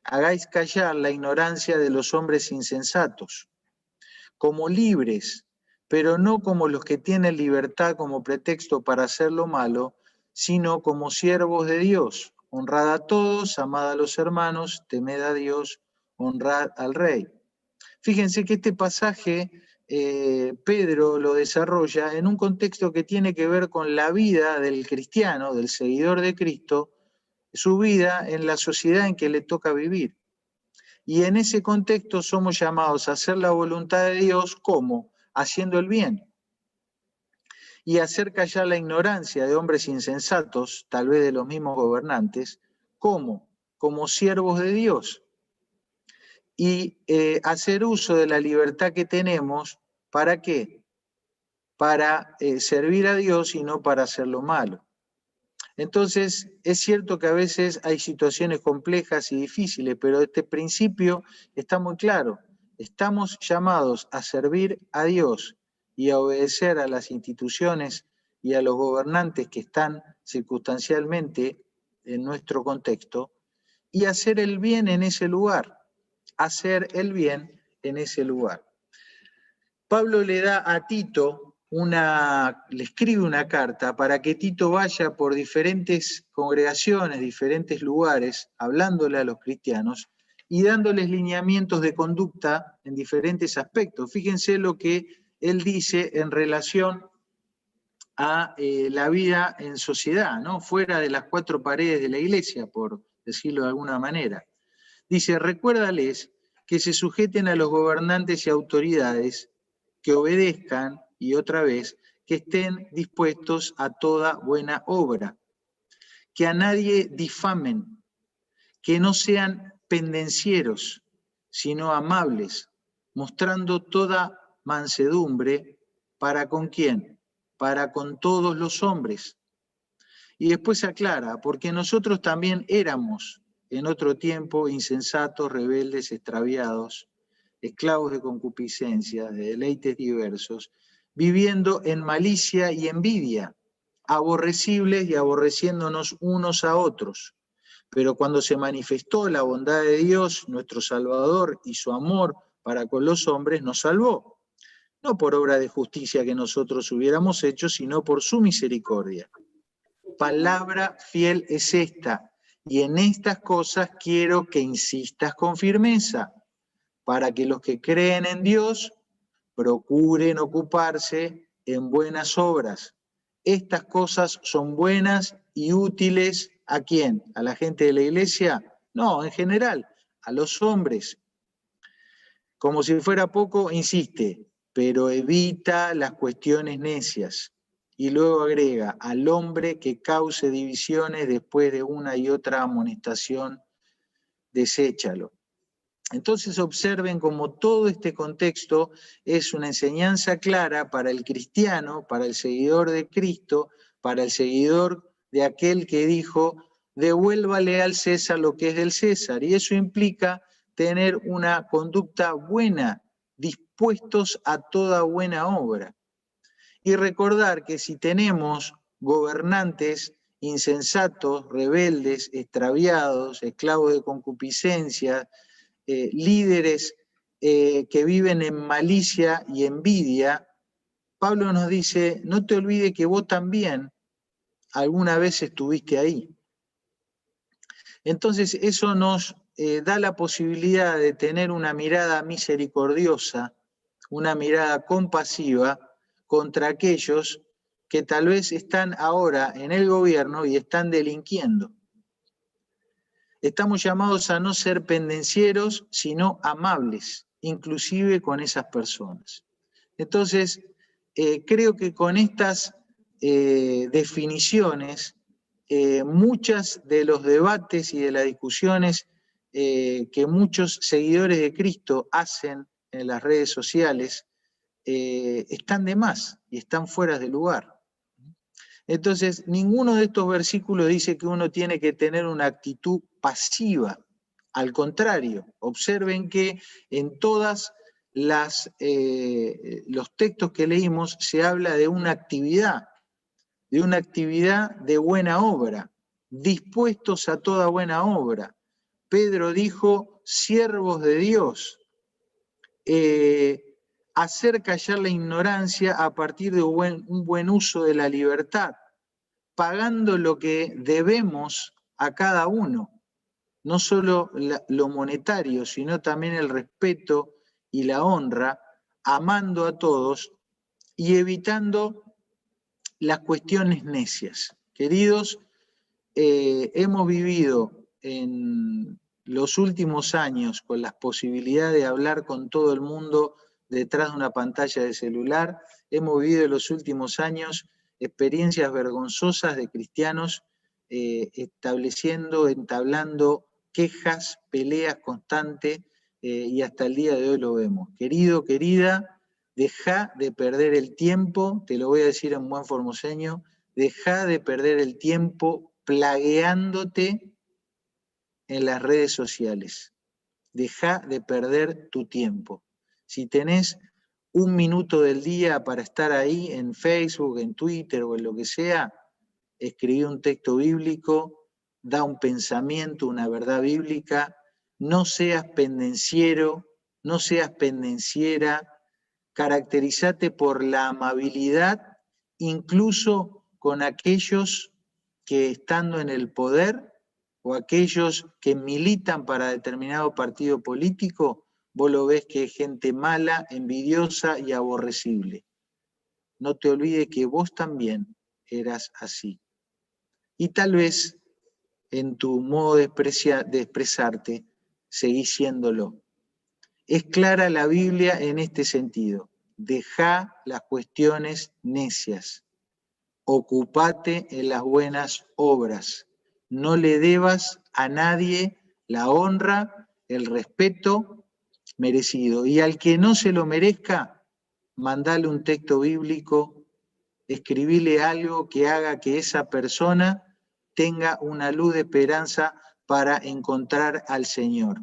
hagáis callar la ignorancia de los hombres insensatos, como libres, pero no como los que tienen libertad como pretexto para hacer lo malo, sino como siervos de Dios. Honrad a todos, amad a los hermanos, temed a Dios, honrad al rey. Fíjense que este pasaje Pedro lo desarrolla en un contexto que tiene que ver con la vida del cristiano, del seguidor de Cristo, su vida en la sociedad en que le toca vivir. Y en ese contexto somos llamados a hacer la voluntad de Dios, ¿cómo? Haciendo el bien. Y hacer callar la ignorancia de hombres insensatos, tal vez de los mismos gobernantes, ¿cómo? Como siervos de Dios. Y hacer uso de la libertad que tenemos, ¿para qué? Para servir a Dios y no para hacer lo malo. Entonces, es cierto que a veces hay situaciones complejas y difíciles, pero este principio está muy claro. Estamos llamados a servir a Dios y a obedecer a las instituciones y a los gobernantes que están circunstancialmente en nuestro contexto y hacer el bien en ese lugar. Hacer el bien en ese lugar. Pablo le da a Tito le escribe una carta para que Tito vaya por diferentes congregaciones, diferentes lugares, hablándole a los cristianos y dándoles lineamientos de conducta en diferentes aspectos. Fíjense lo que él dice en relación a la vida en sociedad, ¿no? Fuera de las cuatro paredes de la iglesia, por decirlo de alguna manera. Dice, recuérdales que se sujeten a los gobernantes y autoridades, que obedezcan, y otra vez, que estén dispuestos a toda buena obra, que a nadie difamen, que no sean pendencieros, sino amables, mostrando toda mansedumbre, ¿para con quién? Para con todos los hombres. Y después aclara, porque nosotros también éramos en otro tiempo insensatos, rebeldes, extraviados, esclavos de concupiscencia, de deleites diversos, viviendo en malicia y envidia, aborrecibles y aborreciéndonos unos a otros. Pero cuando se manifestó la bondad de Dios, nuestro Salvador, y su amor para con los hombres, nos salvó, no por obra de justicia que nosotros hubiéramos hecho, sino por su misericordia. Palabra fiel es esta, y en estas cosas quiero que insistas con firmeza, para que los que creen en Dios procuren ocuparse en buenas obras. Estas cosas son buenas y útiles ¿a quién? ¿A la gente de la iglesia? No, en general, a los hombres. Como si fuera poco, insiste, pero evita las cuestiones necias. Y luego agrega, al hombre que cause divisiones después de una y otra amonestación, deséchalo. Entonces observen cómo todo este contexto es una enseñanza clara para el cristiano, para el seguidor de Cristo, para el seguidor de aquel que dijo, devuélvale al César lo que es del César. Y eso implica tener una conducta buena, dispuestos a toda buena obra. Y recordar que si tenemos gobernantes insensatos, rebeldes, extraviados, esclavos de concupiscencia, líderes que viven en malicia y envidia, Pablo nos dice, no te olvides que vos también alguna vez estuviste ahí. Entonces eso nos da la posibilidad de tener una mirada misericordiosa, una mirada compasiva contra aquellos que tal vez están ahora en el gobierno y están delinquiendo. Estamos llamados a no ser pendencieros, sino amables, inclusive con esas personas. Entonces, creo que con estas definiciones, muchas de los debates y de las discusiones que muchos seguidores de Cristo hacen en las redes sociales están de más y están fuera de lugar. Entonces, ninguno de estos versículos dice que uno tiene que tener una actitud pasiva. Al contrario, observen que en todas los textos que leímos se habla de una actividad de buena obra, dispuestos a toda buena obra. Pedro dijo, siervos de Dios, hacer callar la ignorancia a partir de un buen uso de la libertad, pagando lo que debemos a cada uno, no solo lo monetario, sino también el respeto y la honra amando a todos y evitando las cuestiones necias. Queridos, hemos vivido en los últimos años con las posibilidades de hablar con todo el mundo detrás de una pantalla de celular. Hemos vivido en los últimos años experiencias vergonzosas de cristianos entablando quejas, peleas constantes, y hasta el día de hoy lo vemos. Querido, querida, deja de perder el tiempo, te lo voy a decir en buen formoseño, deja de perder el tiempo plagueándote en las redes sociales. Deja de perder tu tiempo. Si tenés un minuto del día para estar ahí en Facebook, en Twitter o en lo que sea, escribí un texto bíblico, da un pensamiento, una verdad bíblica, no seas pendenciero, no seas pendenciera, caracterizate por la amabilidad, incluso con aquellos que estando en el poder o aquellos que militan para determinado partido político, vos lo ves que es gente mala, envidiosa y aborrecible. No te olvides que vos también eras así. Y tal vez en tu modo de expresarte, seguís siéndolo. Es clara la Biblia en este sentido. Deja las cuestiones necias. Ocupate en las buenas obras. No le debas a nadie la honra, el respeto merecido. Y al que no se lo merezca, mandale un texto bíblico, escribile algo que haga que esa persona tenga una luz de esperanza para encontrar al Señor.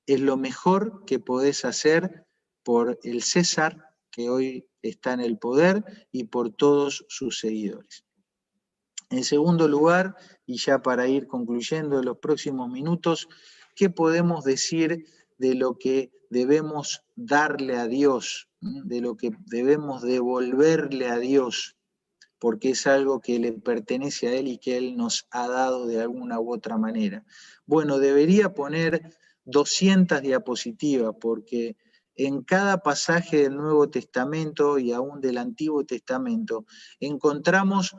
Es lo mejor que podés hacer por el César, que hoy está en el poder, y por todos sus seguidores. En segundo lugar, y ya para ir concluyendo en los próximos minutos, ¿qué podemos decir de lo que debemos darle a Dios, de lo que debemos devolverle a Dios? Porque es algo que le pertenece a Él y que Él nos ha dado de alguna u otra manera. Bueno, debería poner 200 diapositivas, porque en cada pasaje del Nuevo Testamento y aún del Antiguo Testamento encontramos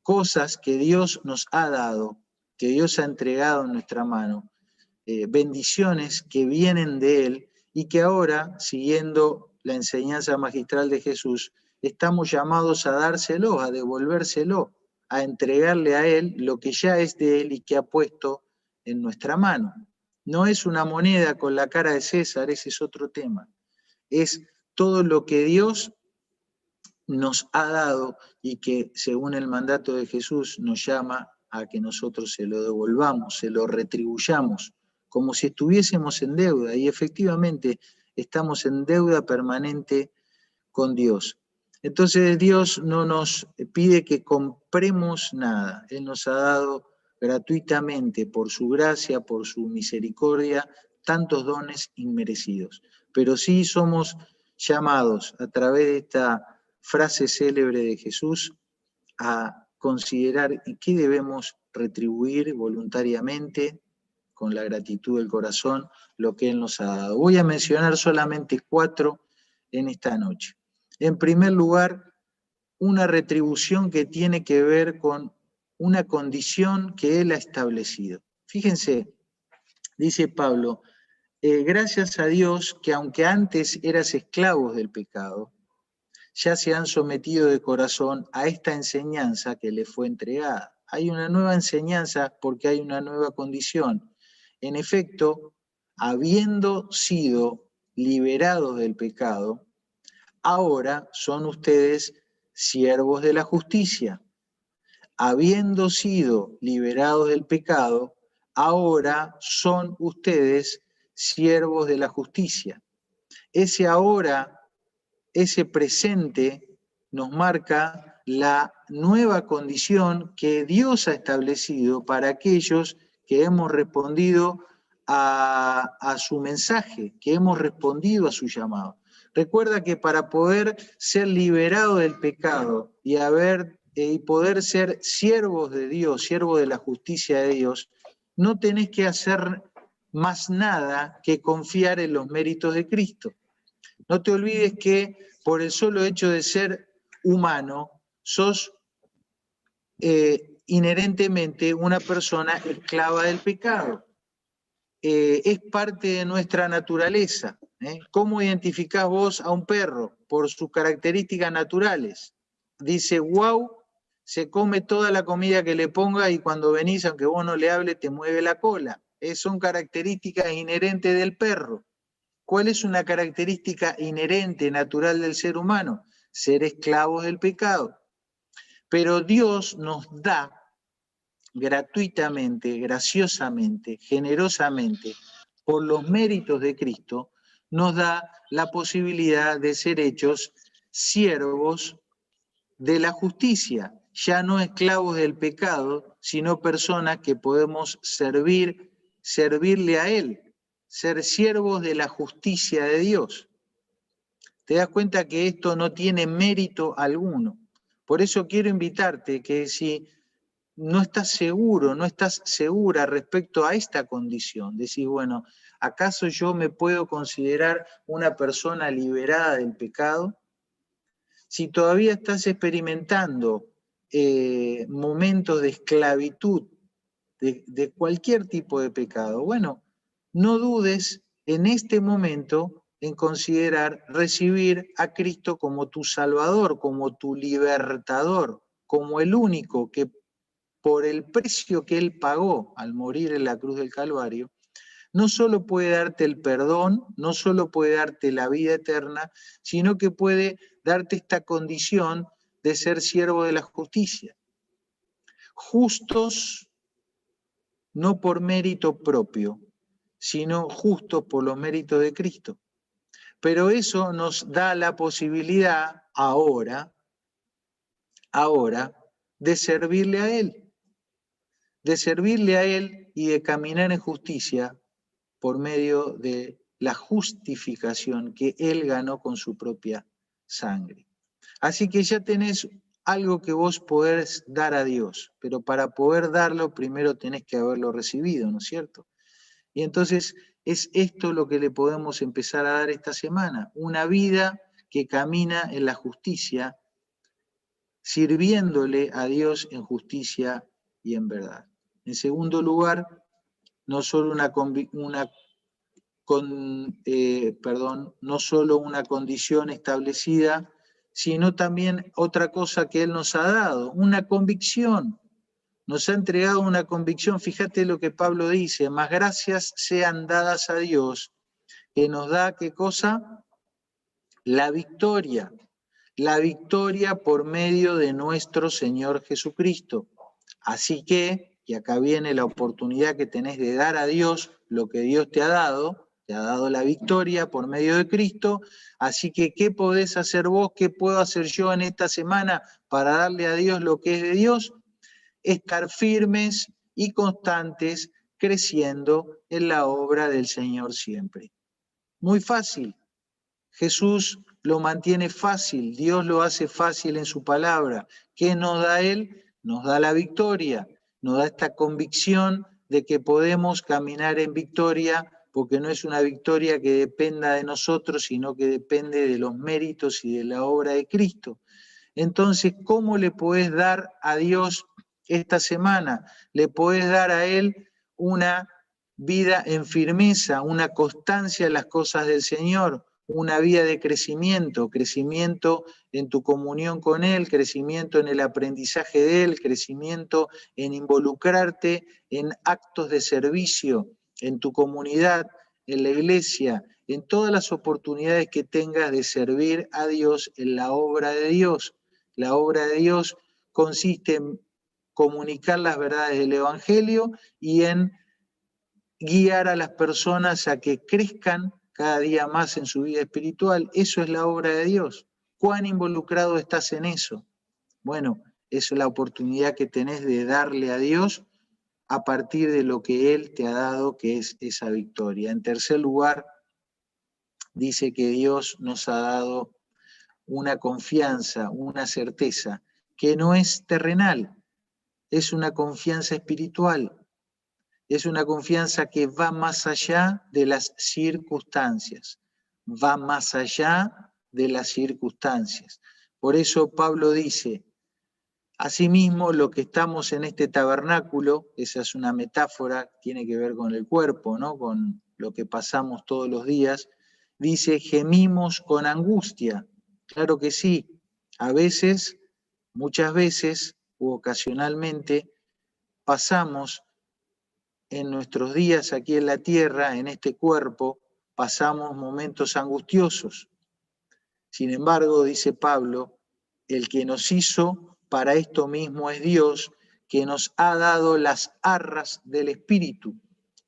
cosas que Dios nos ha dado, que Dios ha entregado en nuestra mano, bendiciones que vienen de Él y que ahora, siguiendo la enseñanza magistral de Jesús, estamos llamados a dárselo, a devolvérselo, a entregarle a Él lo que ya es de Él y que ha puesto en nuestra mano. No es una moneda con la cara de César, ese es otro tema. Es todo lo que Dios nos ha dado y que, según el mandato de Jesús, nos llama a que nosotros se lo devolvamos, se lo retribuyamos, como si estuviésemos en deuda, y efectivamente estamos en deuda permanente con Dios. Entonces Dios no nos pide que compremos nada, Él nos ha dado gratuitamente, por su gracia, por su misericordia, tantos dones inmerecidos. Pero sí somos llamados a través de esta frase célebre de Jesús a considerar qué debemos retribuir voluntariamente, con la gratitud del corazón, lo que Él nos ha dado. Voy a mencionar solamente 4 en esta noche. En primer lugar, una retribución que tiene que ver con una condición que Él ha establecido. Fíjense, dice Pablo, gracias a Dios que aunque antes eras esclavos del pecado, ya se han sometido de corazón a esta enseñanza que les fue entregada. Hay una nueva enseñanza porque hay una nueva condición. En efecto, habiendo sido liberados del pecado, ahora son ustedes siervos de la justicia. Habiendo sido liberados del pecado, ahora son ustedes siervos de la justicia. Ese ahora, ese presente, nos marca la nueva condición que Dios ha establecido para aquellos que hemos respondido a su mensaje, que hemos respondido a su llamado. Recuerda que para poder ser liberado del pecado y poder ser siervos de Dios, siervos de la justicia de Dios, no tenés que hacer más nada que confiar en los méritos de Cristo. No te olvides que por el solo hecho de ser humano, sos inherentemente una persona esclava del pecado. Es parte de nuestra naturaleza. ¿Cómo identificás vos a un perro? Por sus características naturales. Dice, wow, se come toda la comida que le ponga y cuando venís, aunque vos no le hables, te mueve la cola. Son características inherentes del perro. ¿Cuál es una característica inherente, natural del ser humano? Ser esclavos del pecado. Pero Dios nos da gratuitamente, graciosamente, generosamente, por los méritos de Cristo, nos da la posibilidad de ser hechos siervos de la justicia, ya no esclavos del pecado, sino personas que podemos servirle a Él, ser siervos de la justicia de Dios. Te das cuenta que esto no tiene mérito alguno. Por eso quiero invitarte que si no estás seguro, no estás segura respecto a esta condición, decís, bueno, ¿acaso yo me puedo considerar una persona liberada del pecado? Si todavía estás experimentando momentos de esclavitud de cualquier tipo de pecado, bueno, no dudes en este momento en considerar recibir a Cristo como tu Salvador, como tu libertador, como el único que por el precio que Él pagó al morir en la cruz del Calvario, no solo puede darte el perdón, no solo puede darte la vida eterna, sino que puede darte esta condición de ser siervo de la justicia. Justos no por mérito propio, sino justos por los méritos de Cristo. Pero eso nos da la posibilidad ahora, de servirle a Él. De servirle a Él y de caminar en justicia por medio de la justificación que Él ganó con su propia sangre. Así que ya tenés algo que vos podés dar a Dios, pero para poder darlo primero tenés que haberlo recibido, ¿no es cierto? Y entonces es esto lo que le podemos empezar a dar esta semana, una vida que camina en la justicia, sirviéndole a Dios en justicia y en verdad. En segundo lugar, no solo no solo una condición establecida, sino también otra cosa que Él nos ha dado, una convicción. Nos ha entregado una convicción. Fíjate lo que Pablo dice, más gracias sean dadas a Dios, que nos da, ¿qué cosa? La victoria por medio de nuestro Señor Jesucristo. Así que, y acá viene la oportunidad que tenés de dar a Dios lo que Dios te ha dado la victoria por medio de Cristo, así que ¿qué podés hacer vos? ¿Qué puedo hacer yo en esta semana para darle a Dios lo que es de Dios? Estar firmes y constantes, creciendo en la obra del Señor siempre. Muy fácil. Jesús lo mantiene fácil, Dios lo hace fácil en su palabra. ¿Qué nos da Él? Nos da la victoria, nos da esta convicción de que podemos caminar en victoria, porque no es una victoria que dependa de nosotros, sino que depende de los méritos y de la obra de Cristo. Entonces, ¿cómo le podés dar a Dios esta semana? Le podés dar a Él una vida en firmeza, una constancia en las cosas del Señor, una vida de crecimiento en tu comunión con Él, crecimiento en el aprendizaje de Él, crecimiento en involucrarte en actos de servicio en tu comunidad, en la iglesia, en todas las oportunidades que tengas de servir a Dios en la obra de Dios. La obra de Dios consiste en comunicar las verdades del Evangelio y en guiar a las personas a que crezcan cada día más en su vida espiritual. Eso es la obra de Dios. ¿Cuán involucrado estás en eso? Bueno, eso es la oportunidad que tenés de darle a Dios a partir de lo que Él te ha dado, que es esa victoria. En tercer lugar, dice que Dios nos ha dado una confianza, una certeza, que no es terrenal, es una confianza espiritual. Es una confianza que va más allá de las circunstancias. va más allá de las circunstancias. Por eso Pablo dice, asimismo, lo que estamos en este tabernáculo, esa es una metáfora, tiene que ver con el cuerpo, ¿no? Con lo que pasamos todos los días, dice, gemimos con angustia. Claro que sí, a veces, muchas veces u ocasionalmente, pasamos en nuestros días aquí en la tierra, en este cuerpo, pasamos momentos angustiosos. Sin embargo, dice Pablo, el que nos hizo para esto mismo es Dios, que nos ha dado las arras del Espíritu.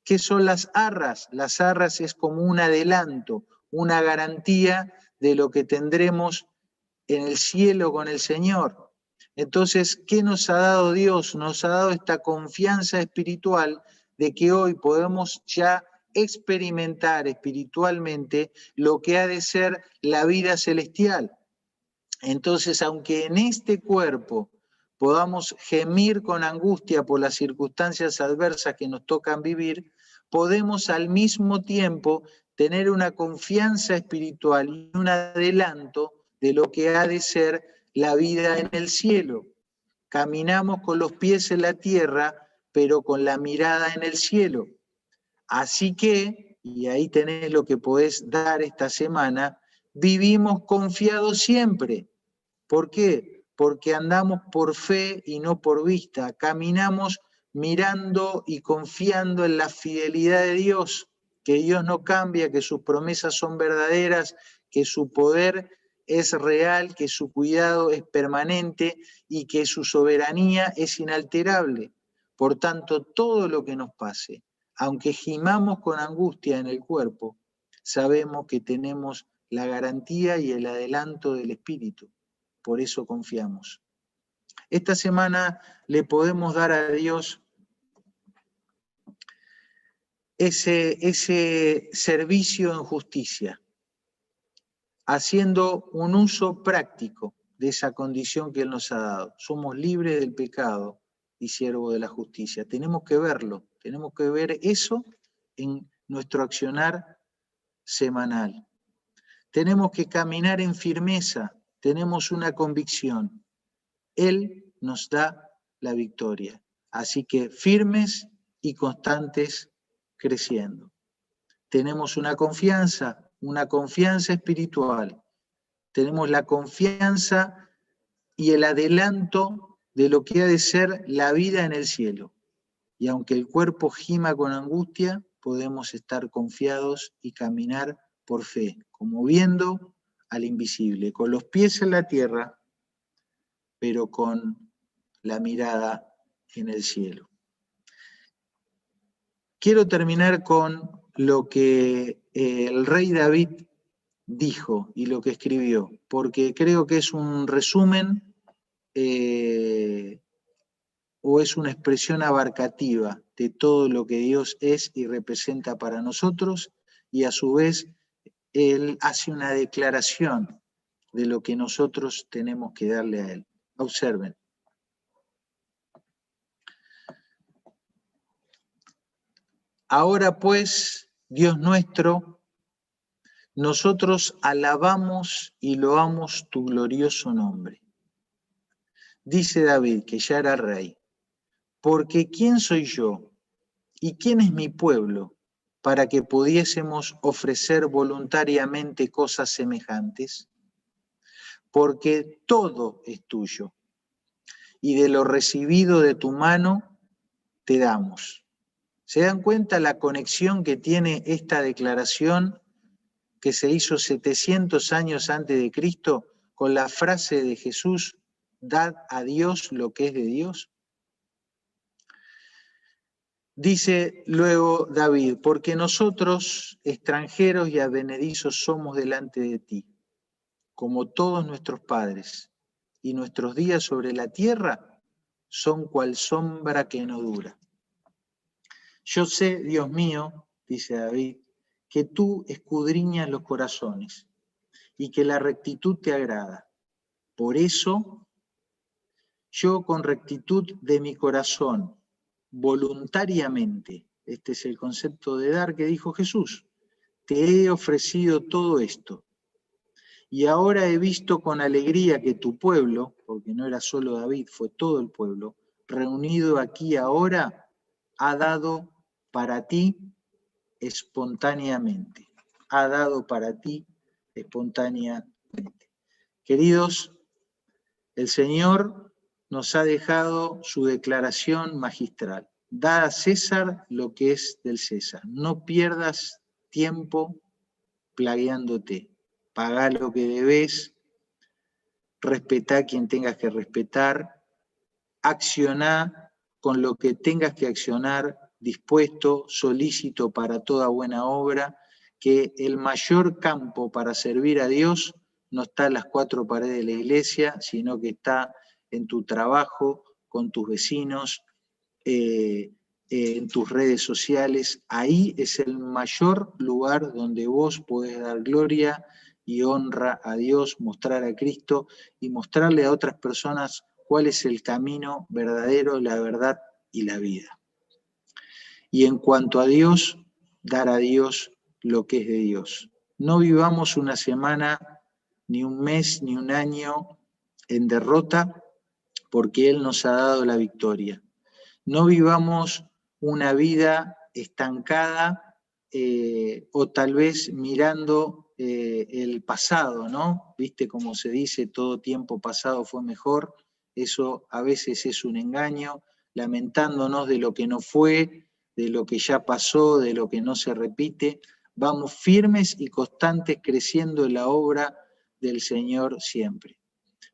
¿Qué son las arras? Las arras es como un adelanto, una garantía de lo que tendremos en el cielo con el Señor. Entonces, ¿qué nos ha dado Dios? Nos ha dado esta confianza espiritual de que hoy podemos ya experimentar espiritualmente lo que ha de ser la vida celestial. Entonces, aunque en este cuerpo podamos gemir con angustia por las circunstancias adversas que nos tocan vivir, podemos al mismo tiempo tener una confianza espiritual y un adelanto de lo que ha de ser la vida en el cielo. Caminamos con los pies en la tierra, pero con la mirada en el cielo. Así que, y ahí tenés lo que podés dar esta semana, vivimos confiados siempre. ¿Por qué? Porque andamos por fe y no por vista. Caminamos mirando y confiando en la fidelidad de Dios, que Dios no cambia, que sus promesas son verdaderas, que su poder es real, que su cuidado es permanente y que su soberanía es inalterable. Por tanto, todo lo que nos pase, aunque gimamos con angustia en el cuerpo, sabemos que tenemos la garantía y el adelanto del Espíritu. Por eso confiamos. Esta semana le podemos dar a Dios ese servicio en justicia, haciendo un uso práctico de esa condición que Él nos ha dado. Somos libres del pecado y siervos de la justicia. Tenemos que verlo, tenemos que ver eso en nuestro accionar semanal. Tenemos que caminar en firmeza, tenemos una convicción. Él nos da la victoria. Así que firmes y constantes creciendo. Tenemos una confianza espiritual. Tenemos la confianza y el adelanto de lo que ha de ser la vida en el cielo. Y aunque el cuerpo gima con angustia, podemos estar confiados y caminar por fe, como viendo al invisible, con los pies en la tierra, pero con la mirada en el cielo. Quiero terminar con lo que el rey David dijo y lo que escribió, porque creo que es un resumen o es una expresión abarcativa de todo lo que Dios es y representa para nosotros, y a su vez Él hace una declaración de lo que nosotros tenemos que darle a Él. Observen. Ahora pues, Dios nuestro, nosotros alabamos y loamos tu glorioso nombre. Dice David, que ya era rey, porque ¿quién soy yo y quién es mi pueblo para que pudiésemos ofrecer voluntariamente cosas semejantes? Porque todo es tuyo, y de lo recibido de tu mano te damos. ¿Se dan cuenta la conexión que tiene esta declaración que se hizo 700 años antes de Cristo con la frase de Jesús, dad a Dios lo que es de Dios? Dice luego David, porque nosotros, extranjeros y advenedizos, somos delante de ti, como todos nuestros padres, y nuestros días sobre la tierra son cual sombra que no dura. Yo sé, Dios mío, dice David, que tú escudriñas los corazones y que la rectitud te agrada. Por eso, yo con rectitud de mi corazón, voluntariamente, este es el concepto de dar que dijo Jesús, te he ofrecido todo esto. Y ahora he visto con alegría que tu pueblo, porque no era solo David, fue todo el pueblo, reunido aquí ahora, ha dado para ti espontáneamente. Ha dado para ti espontáneamente. Queridos, el Señor nos ha dejado su declaración magistral. Da a César lo que es del César. No pierdas tiempo plagueándote. Pagá lo que debes, respetá a quien tengas que respetar, accioná con lo que tengas que accionar, dispuesto, solícito para toda buena obra, que el mayor campo para servir a Dios no está en las cuatro paredes de la iglesia, sino que está en tu trabajo, con tus vecinos, en tus redes sociales. Ahí es el mayor lugar donde vos podés dar gloria y honra a Dios, mostrar a Cristo y mostrarle a otras personas cuál es el camino verdadero, la verdad y la vida. Y en cuanto a Dios, dar a Dios lo que es de Dios. No vivamos una semana, ni un mes, ni un año en derrota, porque Él nos ha dado la victoria. No vivamos una vida estancada o tal vez mirando el pasado, ¿no? Viste como se dice, todo tiempo pasado fue mejor. Eso a veces es un engaño, lamentándonos de lo que no fue, de lo que ya pasó, de lo que no se repite. Vamos firmes y constantes creciendo en la obra del Señor siempre.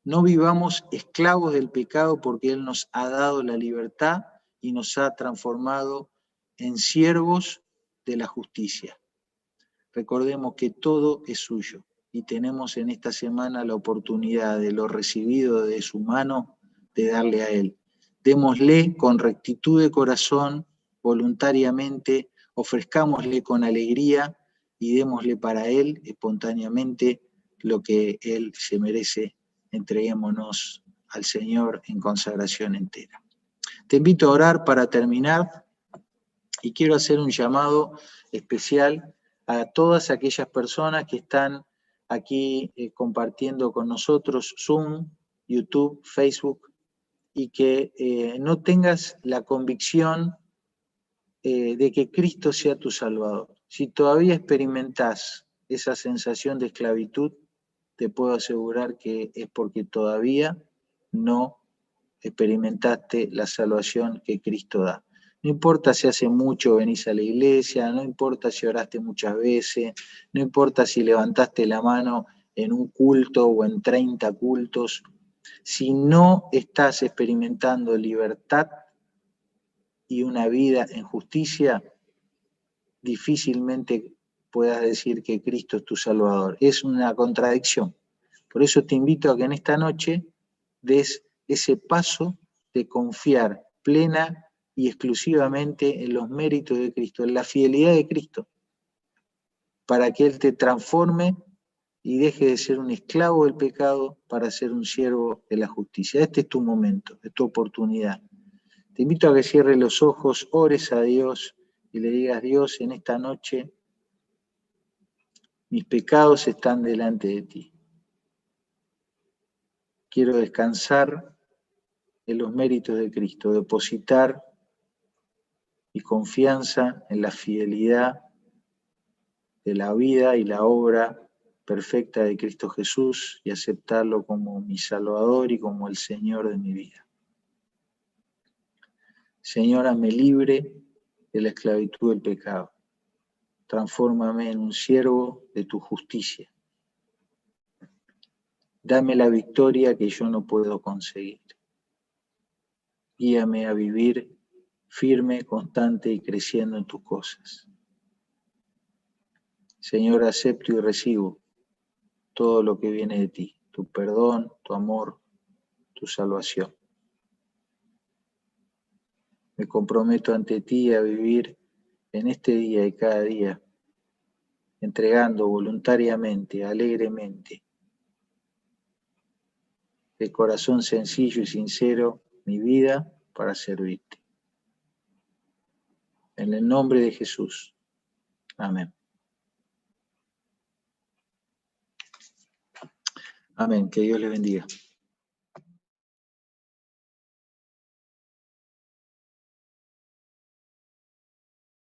No vivamos esclavos del pecado porque Él nos ha dado la libertad y nos ha transformado en siervos de la justicia. Recordemos que todo es suyo y tenemos en esta semana la oportunidad de lo recibido de su mano, de darle a Él. Démosle con rectitud de corazón, voluntariamente, ofrezcámosle con alegría y démosle para Él espontáneamente lo que Él se merece. Entreguémonos al Señor en consagración entera. Te invito a orar para terminar y quiero hacer un llamado especial a todas aquellas personas que están aquí compartiendo con nosotros Zoom, YouTube, Facebook, y que no tengas la convicción de que Cristo sea tu Salvador. Si todavía experimentás esa sensación de esclavitud, te puedo asegurar que es porque todavía no experimentaste la salvación que Cristo da. No importa si hace mucho venís a la iglesia, no importa si oraste muchas veces, no importa si levantaste la mano en un culto o en 30 cultos, si no estás experimentando libertad y una vida en justicia, difícilmente puedas decir que Cristo es tu Salvador. Es una contradicción. Por eso te invito a que en esta noche des ese paso de confiar plena y exclusivamente en los méritos de Cristo, en la fidelidad de Cristo, para que Él te transforme y deje de ser un esclavo del pecado para ser un siervo de la justicia. Este es tu momento, es tu oportunidad. Te invito a que cierres los ojos, ores a Dios y le digas: Dios, en esta noche mis pecados están delante de ti. Quiero descansar en los méritos de Cristo, depositar mi confianza en la fidelidad de la vida y la obra perfecta de Cristo Jesús y aceptarlo como mi Salvador y como el Señor de mi vida. Señor, hazme libre de la esclavitud del pecado. Transfórmame en un siervo de tu justicia. Dame la victoria que yo no puedo conseguir. Guíame a vivir firme, constante y creciendo en tus cosas. Señor, acepto y recibo todo lo que viene de ti, tu perdón, tu amor, tu salvación. Me comprometo ante ti a vivir en este día y cada día, entregando voluntariamente, alegremente, de corazón sencillo y sincero, mi vida para servirte. En el nombre de Jesús. Amén. Amén, que Dios les bendiga.